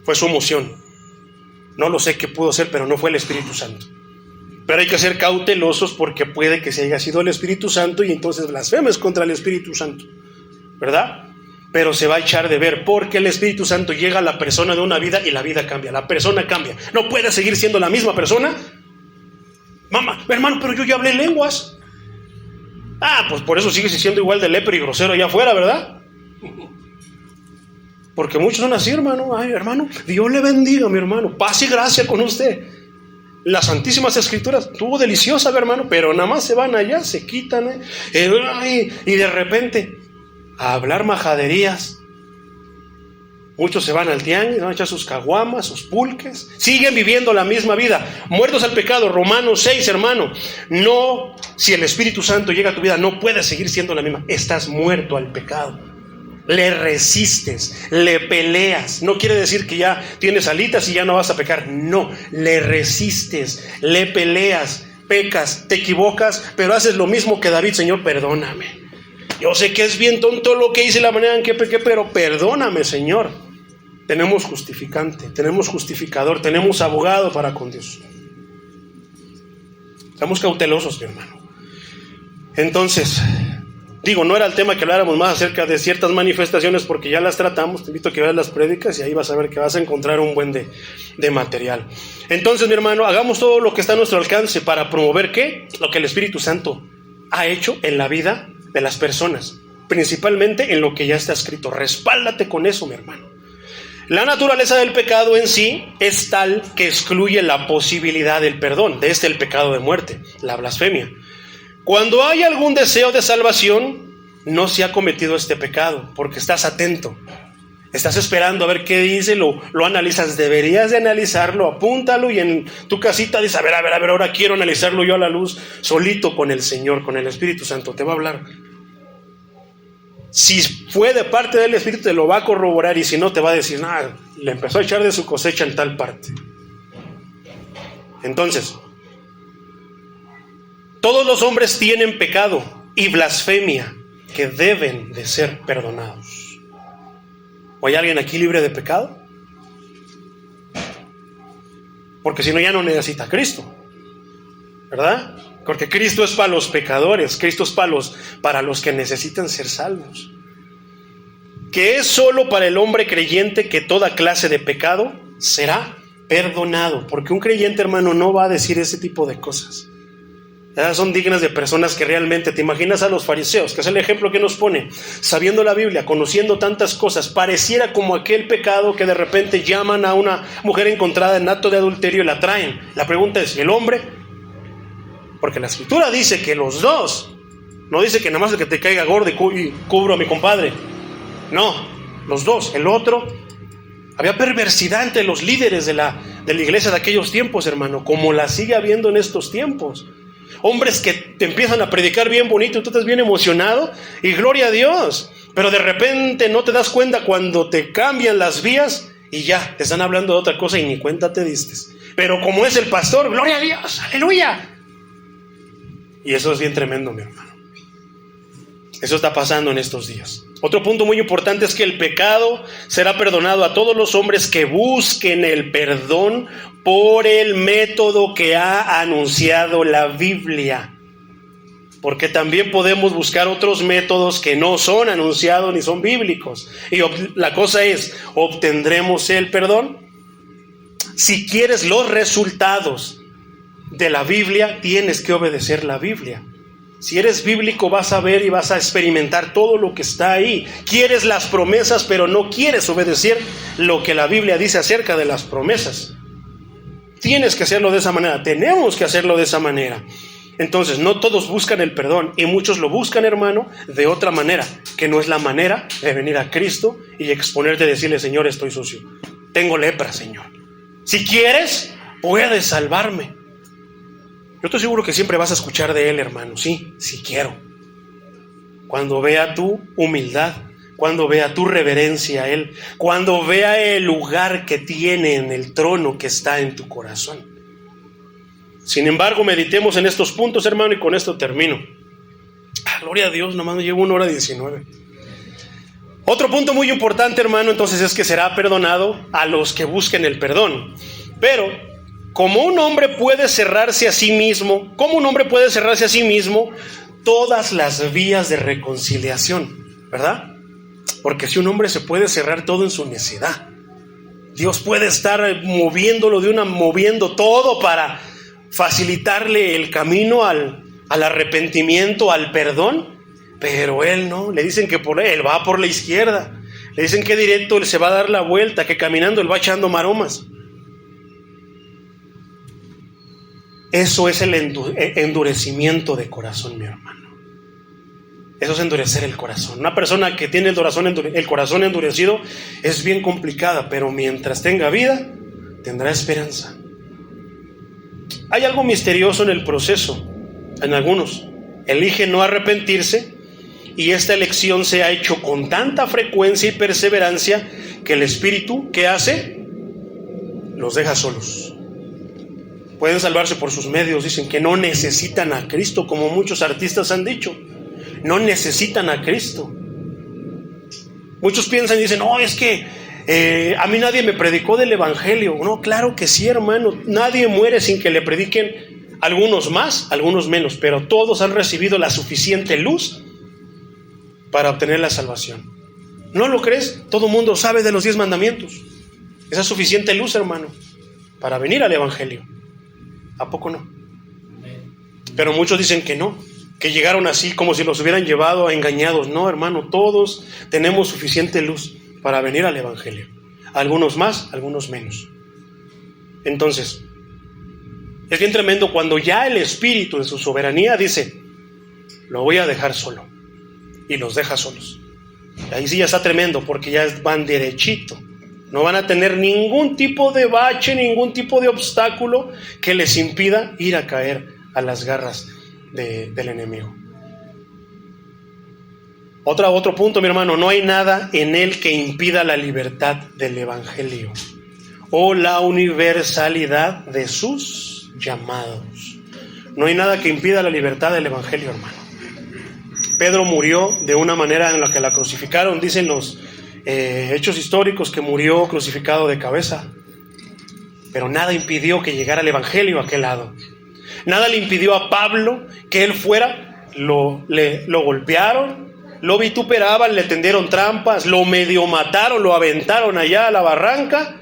Fue su emoción. No lo sé qué pudo ser, pero no fue el Espíritu Santo. Pero hay que ser cautelosos porque puede que se haya sido el Espíritu Santo y entonces blasfemes contra el Espíritu Santo, ¿verdad? pero se va a echar de ver, porque el Espíritu Santo llega a la persona de una vida y la vida cambia, la persona cambia. No puede seguir siendo la misma persona. Mamá, hermano, pero yo ya hablé lenguas. Pues por eso sigues siendo igual de lepre y grosero allá afuera, ¿verdad? Porque muchos son así, hermano. Ay, hermano, Dios le bendiga, mi hermano. Paz y gracia con usted. Las Santísimas Escrituras, estuvo deliciosa, hermano, pero nada más se van allá, se quitan, y de repente a hablar majaderías. Muchos se van al tianguis, van a echar sus caguamas, sus pulques, siguen viviendo la misma vida, muertos al pecado. Romanos 6, hermano. No, si el Espíritu Santo llega a tu vida, no puedes seguir siendo la misma. Estás muerto al pecado. Le resistes, le peleas. No quiere decir que ya tienes alitas y ya no vas a pecar. No, le resistes, le peleas, pecas, te equivocas, pero haces lo mismo que David. Señor, perdóname. Yo sé que es bien tonto lo que hice, la manera en que pequé, pero perdóname, Señor. Tenemos justificante, tenemos justificador, tenemos abogado para con Dios. Estamos cautelosos, mi hermano. Entonces, no era el tema que habláramos más acerca de ciertas manifestaciones, porque ya las tratamos. Te invito a que veas las prédicas y ahí vas a ver que vas a encontrar un buen de material. Entonces, mi hermano, hagamos todo lo que está a nuestro alcance para promover ¿qué? Lo que el Espíritu Santo ha hecho en la vida de las personas, principalmente en lo que ya está escrito. Respáldate con eso, mi hermano. La naturaleza del pecado en sí es tal que excluye la posibilidad del perdón. De el pecado de muerte, la blasfemia. Cuando hay algún deseo de salvación, no se ha cometido este pecado, porque estás atento, estás esperando a ver qué dice, lo analizas. Deberías de analizarlo, apúntalo, y en tu casita dices, a ver, ahora quiero analizarlo yo a la luz, solito con el Señor, con el Espíritu Santo, te va a hablar. Si fue de parte del Espíritu, te lo va a corroborar, y si no, te va a decir, le empezó a echar de su cosecha en tal parte. Entonces, todos los hombres tienen pecado y blasfemia que deben de ser perdonados. ¿O hay alguien aquí libre de pecado? Porque si no, ya no necesita a Cristo, ¿verdad? Porque Cristo es para los pecadores, Cristo es para los que necesitan ser salvos. Que es solo para el hombre creyente que toda clase de pecado será perdonado. Porque un creyente, hermano, no va a decir ese tipo de cosas. Esas son dignas de personas que realmente, te imaginas a los fariseos, que es el ejemplo que nos pone, sabiendo la Biblia, conociendo tantas cosas, pareciera como aquel pecado que de repente llaman a una mujer encontrada en acto de adulterio y la traen. La pregunta es, ¿y el hombre? Porque la Escritura dice que los dos, no dice que nada más el que te caiga gordo y cubro a mi compadre. No, los dos. El otro, había perversidad entre los líderes de la iglesia de aquellos tiempos, hermano, como la sigue habiendo en estos tiempos. Hombres que te empiezan a predicar bien bonito y tú estás bien emocionado y gloria a Dios, pero de repente no te das cuenta cuando te cambian las vías y ya te están hablando de otra cosa y ni cuenta te diste. Pero como es el pastor, gloria a Dios, aleluya. Y eso es bien tremendo, mi hermano. Eso está pasando en estos días. Otro punto muy importante es que el pecado será perdonado a todos los hombres que busquen el perdón por el método que ha anunciado la Biblia. Porque también podemos buscar otros métodos que no son anunciados ni son bíblicos. Y la cosa es, ¿obtendremos el perdón? Si quieres los resultados de la Biblia, tienes que obedecer la Biblia. Si eres bíblico, vas a ver y vas a experimentar todo lo que está ahí. Quieres las promesas, pero no quieres obedecer lo que la Biblia dice acerca de las promesas. Tienes que hacerlo de esa manera. Tenemos que hacerlo de esa manera. Entonces, no todos buscan el perdón, y muchos lo buscan, hermano, de otra manera, que no es la manera de venir a Cristo y exponerte y decirle, Señor, estoy sucio. Tengo lepra, Señor. Si quieres, puedes salvarme. Yo estoy seguro que siempre vas a escuchar de Él, hermano. Sí, sí quiero. Cuando vea tu humildad, cuando vea tu reverencia a Él, cuando vea el lugar que tiene en el trono que está en tu corazón. Sin embargo, meditemos en estos puntos, hermano, y con esto termino. Gloria a Dios, nomás llevo 1:19. Otro punto muy importante, hermano, entonces es que será perdonado a los que busquen el perdón. Pero ¿Cómo un hombre puede cerrarse a sí mismo todas las vías de reconciliación? ¿Verdad? Porque si un hombre se puede cerrar todo en su necedad, Dios puede estar moviendo todo para facilitarle el camino al arrepentimiento, al perdón, pero él no. Le dicen que él va por la izquierda, le dicen que directo él se va a dar la vuelta, que caminando él va echando maromas. Eso es el endurecimiento de corazón, mi hermano. Eso es endurecer el corazón. Una persona que tiene el corazón endurecido es bien complicada, pero mientras tenga vida, tendrá esperanza. Hay algo misterioso en el proceso. En algunos eligen no arrepentirse, y esta elección se ha hecho con tanta frecuencia y perseverancia que el Espíritu, ¿qué hace? Los deja solos. Pueden salvarse por sus medios, dicen que no necesitan a Cristo, como muchos artistas han dicho. No necesitan a Cristo. Muchos piensan y dicen, no, es que a mí nadie me predicó del Evangelio. No, claro que sí, hermano. Nadie muere sin que le prediquen, algunos más, algunos menos, pero todos han recibido la suficiente luz para obtener la salvación. ¿No lo crees? Todo el mundo sabe de los 10 mandamientos. Esa suficiente luz, hermano, para venir al Evangelio. ¿A poco no? Pero muchos dicen que no, que llegaron así como si los hubieran llevado engañados. No, hermano, todos tenemos suficiente luz para venir al Evangelio. Algunos más, algunos menos. Entonces, es bien tremendo cuando ya el Espíritu en su soberanía dice, lo voy a dejar solo, y los deja solos. Y ahí sí ya está tremendo, porque ya van derechito. No van a tener ningún tipo de bache, ningún tipo de obstáculo que les impida ir a caer a las garras del enemigo. Otro punto, mi hermano, no hay nada en él que impida la libertad del Evangelio o la universalidad de sus llamados. No hay nada que impida la libertad del Evangelio, hermano. Pedro murió de una manera en la que la crucificaron, dicen los hechos históricos, que murió crucificado de cabeza, pero nada impidió que llegara el Evangelio a aquel lado. Nada le impidió a Pablo que él fuera. Lo golpearon, lo vituperaban, le tendieron trampas, lo medio mataron, lo aventaron allá a la barranca,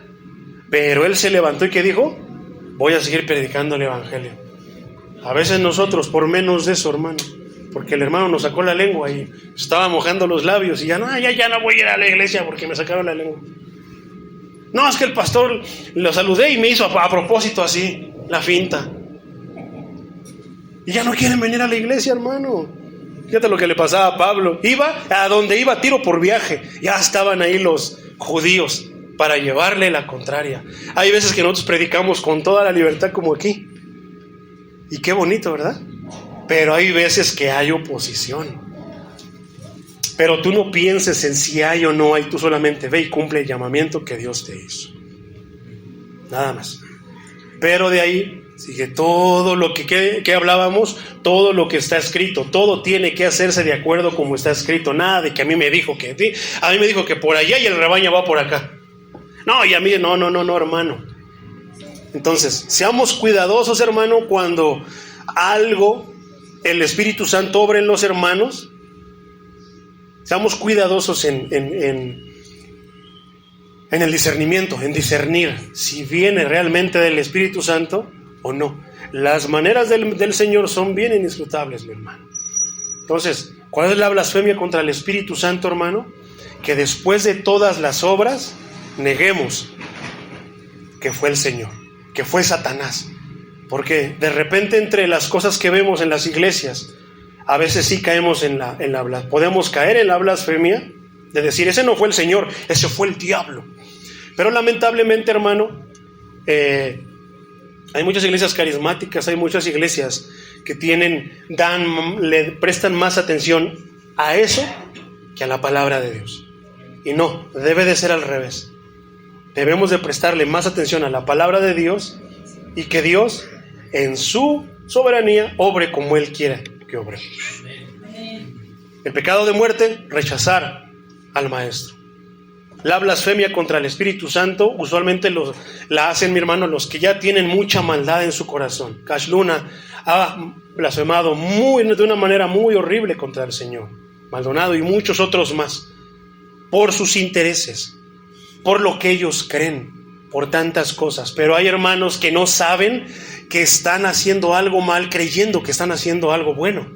pero él se levantó y ¿qué dijo? Voy a seguir predicando el Evangelio. A veces nosotros, por menos de eso, hermano, porque el hermano nos sacó la lengua y estaba mojando los labios y ya no voy a ir a la iglesia porque me sacaron la lengua. No, es que el pastor lo saludé y me hizo a propósito así, la finta. Y ya no quieren venir a la iglesia, hermano. Fíjate lo que le pasaba a Pablo. Iba a donde iba, tiro por viaje. Ya estaban ahí los judíos para llevarle la contraria. Hay veces que nosotros predicamos con toda la libertad como aquí. Y qué bonito, ¿verdad? Pero hay veces que hay oposición. Pero tú no pienses en si hay o no hay, tú solamente ve y cumple el llamamiento que Dios te hizo. Nada más. Pero de ahí sigue todo lo que hablábamos, todo lo que está escrito. Todo tiene que hacerse de acuerdo como está escrito. Nada de que a mí me dijo que por allá y el rebaño va por acá. No, y a mí no, hermano. Entonces, seamos cuidadosos, hermano, cuando algo, el Espíritu Santo obra en los hermanos. Seamos cuidadosos en el discernimiento, en discernir si viene realmente del Espíritu Santo o no. Las maneras del Señor son bien inescrutables, mi hermano. Entonces, ¿cuál es la blasfemia contra el Espíritu Santo, hermano? Que después de todas las obras neguemos que fue el Señor, que fue Satanás. Porque de repente entre las cosas que vemos en las iglesias, a veces sí caemos podemos caer en la blasfemia de decir, ese no fue el Señor, ese fue el diablo. Pero lamentablemente, hermano, hay muchas iglesias carismáticas, hay muchas iglesias que le prestan más atención a eso que a la palabra de Dios. Y no, debe de ser al revés. Debemos de prestarle más atención a la palabra de Dios y que Dios, en su soberanía, obre como Él quiera que obre. El pecado de muerte, rechazar al Maestro. La blasfemia contra el Espíritu Santo, usualmente la hacen, mi hermano, los que ya tienen mucha maldad en su corazón. Cash Luna ha blasfemado de una manera muy horrible contra el Señor. Maldonado y muchos otros más. por sus intereses, por lo que ellos creen, por tantas cosas. Pero hay hermanos que no saben que están haciendo algo mal, creyendo que están haciendo algo bueno.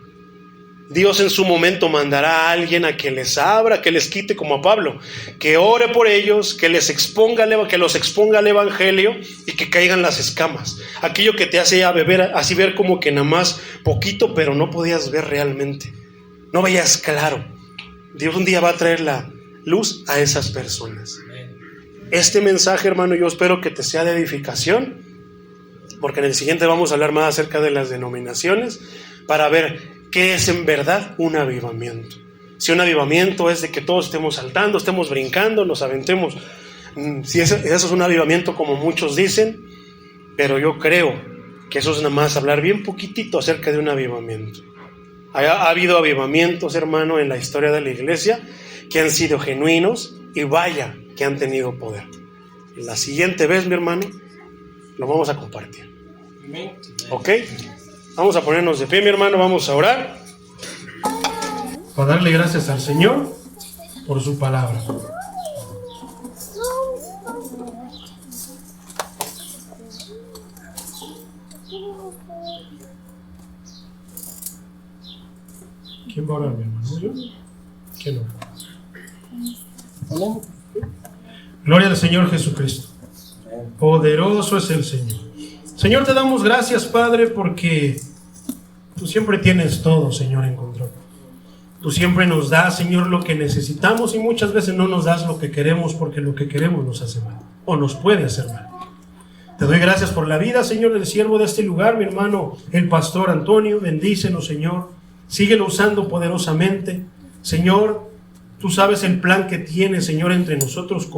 Dios en su momento mandará a alguien a que les abra, que les quite, como a Pablo, que ore por ellos, que los exponga al evangelio y que caigan las escamas. Aquello que te hace así ver como que nada más poquito, pero no podías ver realmente. No veías claro. Dios un día va a traer la luz a esas personas. Este mensaje, hermano, yo espero que te sea de edificación, porque en el siguiente vamos a hablar más acerca de las denominaciones para ver qué es en verdad un avivamiento. Si un avivamiento es de que todos estemos saltando, estemos brincando, nos aventemos, si eso es un avivamiento como muchos dicen, pero yo creo que eso es nada más hablar bien poquitito acerca de un avivamiento. Ha habido avivamientos, hermano, en la historia de la iglesia que han sido genuinos y vaya que han tenido poder. La siguiente vez, mi hermano, lo vamos a compartir. ¿Ok? Vamos a ponernos de pie, mi hermano, vamos a orar. Para darle gracias al Señor por su palabra. ¿Quién va a orar, mi hermano? ¿Yo? ¿Quién ora? Gloria al Señor Jesucristo. Poderoso es el Señor. Señor, te damos gracias, Padre, porque tú siempre tienes todo, Señor, en control. Tú siempre nos das, Señor, lo que necesitamos y muchas veces no nos das lo que queremos porque lo que queremos nos hace mal o nos puede hacer mal. Te doy gracias por la vida, Señor, del siervo de este lugar, mi hermano, el pastor Antonio. Bendícelo, Señor. Síguelo usando poderosamente. Señor, tú sabes el plan que tienes, Señor, entre nosotros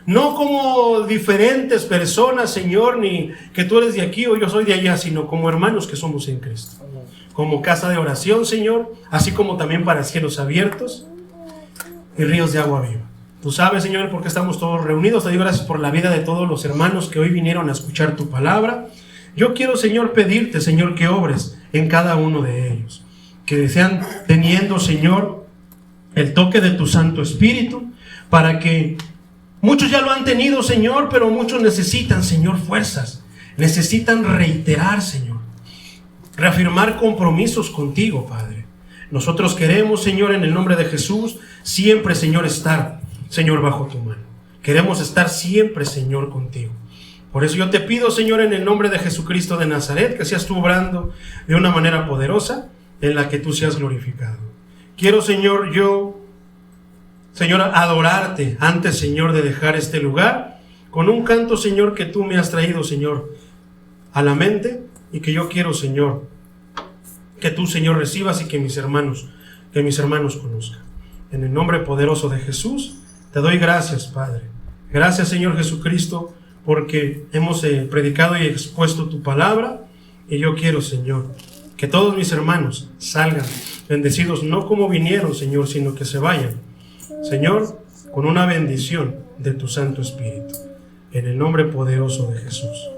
no como diferentes personas, Señor, ni que tú eres de aquí o yo soy de allá, sino como hermanos que somos en Cristo. Como casa de oración, Señor, así como también para cielos abiertos y ríos de agua viva. Tú sabes, Señor, por qué estamos todos reunidos. Te doy gracias por la vida de todos los hermanos que hoy vinieron a escuchar tu palabra. Yo quiero, Señor, pedirte, Señor, que obres en cada uno de ellos. Que sean teniendo, Señor, el toque de tu Santo Espíritu, para que muchos ya lo han tenido, Señor, pero muchos necesitan, Señor, fuerzas. Necesitan reiterar, Señor. Reafirmar compromisos contigo, Padre. Nosotros queremos, Señor, en el nombre de Jesús, siempre, Señor, estar, Señor, bajo tu mano. Queremos estar siempre, Señor, contigo. Por eso yo te pido, Señor, en el nombre de Jesucristo de Nazaret, que seas tú obrando de una manera poderosa en la que tú seas glorificado. Quiero, Señor, Señor, adorarte antes, Señor, de dejar este lugar, con un canto, Señor, que tú me has traído, Señor, a la mente, y que yo quiero, Señor, que tú, Señor, recibas y que mis hermanos conozcan. En el nombre poderoso de Jesús, te doy gracias, Padre. Gracias, Señor Jesucristo, porque hemos predicado y expuesto tu palabra, y yo quiero, Señor, que todos mis hermanos salgan bendecidos, no como vinieron, Señor, sino que se vayan, Señor, con una bendición de tu Santo Espíritu, en el nombre poderoso de Jesús.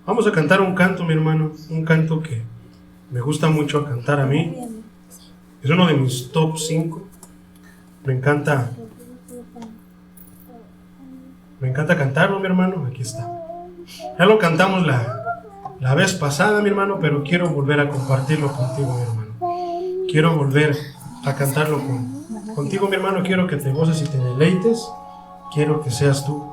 Vamos a cantar un canto, mi hermano, un canto que me gusta mucho cantar a mí. Es uno de mis top 5. Me encanta cantarlo, mi hermano. Aquí está. Ya lo cantamos la vez pasada, mi hermano, pero quiero volver a compartirlo contigo, mi hermano. Quiero volver a cantarlo contigo, mi hermano. Quiero que te goces y te deleites. Quiero que seas tú.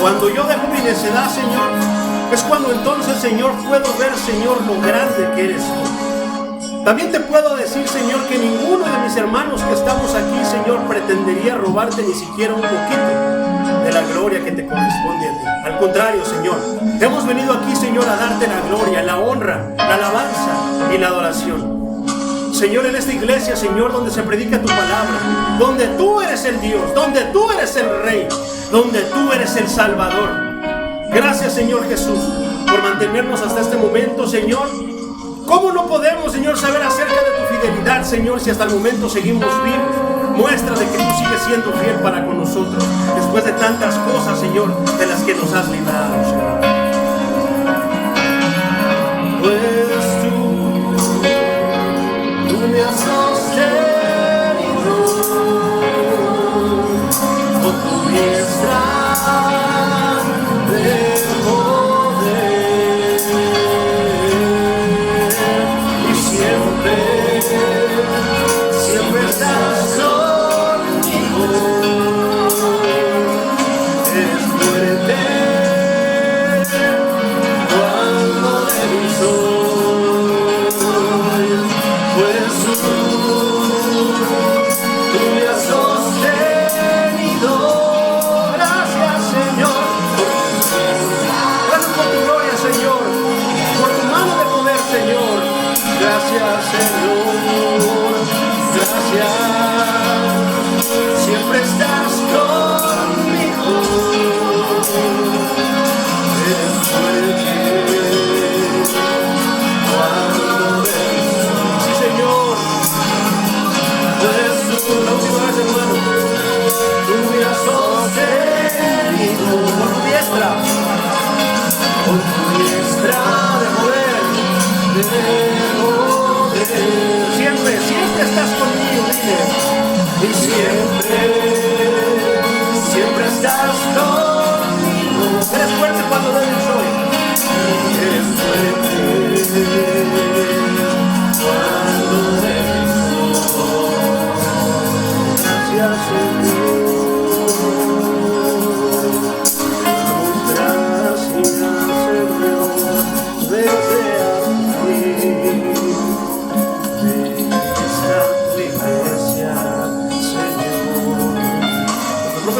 Cuando yo dejo mi necedad, Señor, es cuando entonces, Señor, puedo ver, Señor, lo grande que eres tú. También te puedo decir, Señor, que ninguno de mis hermanos que estamos aquí, Señor, pretendería robarte ni siquiera un poquito de la gloria que te corresponde a ti. Al contrario, Señor, hemos venido aquí, Señor, a darte la gloria, la honra, la alabanza y la adoración. Señor, en esta iglesia, Señor, donde se predica tu palabra, donde tú eres el Dios, donde tú eres el Rey, donde tú eres el Salvador. Gracias, Señor Jesús, por mantenernos hasta este momento, Señor. ¿Cómo no podemos, Señor, saber acerca de tu fidelidad, Señor, si hasta el momento seguimos vivos? Muestra de que tú sigues siendo fiel para con nosotros, después de tantas cosas, Señor, de las que nos has librado, Señor. Pues tú me has sostenido con tu diestra de poder, y siempre, siempre estás conmigo. Eres fuerte cuando débil soy, pues tú me has sostenido. Gracias, Señor, gracias por tu gloria, Señor, por tu mano de poder, Señor. Gracias, Señor, gracias. Siempre estás conmigo. Eres fuerte cuando débil. Sí, Señor. Jesús, la última vez, hermano. Tú me has sostenido con tu diestra de poder, Siempre, siempre estás conmigo, dile. Y siempre, siempre estás conmigo. Eres fuerte cuando débil soy. Eres fuerte cuando débil soy. Gracias, Señor.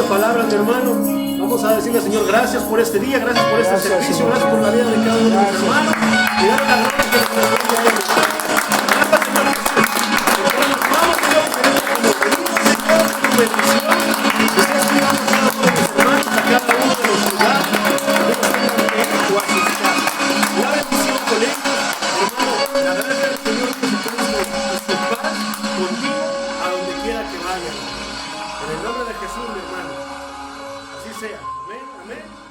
Palabras, mi hermano, vamos a decirle al Señor gracias por este día, gracias por este servicio, gracias por la vida de cada uno de mis hermanos y darle la gloria que nos corresponde a Él. Gracias, Señor Jesús. Vamos, Señor, como pedimos, Señor, tu bendición, que seas cuidando a cada uno de mis hermanos, a cada uno de los lugares, o a sus casas. La bendición con ellos, hermano, la gracia del Señor Jesucristo, su paz contigo a donde quiera que vayan. En el nombre de Jesús, mi hermano. Así sea. Amén. Amén.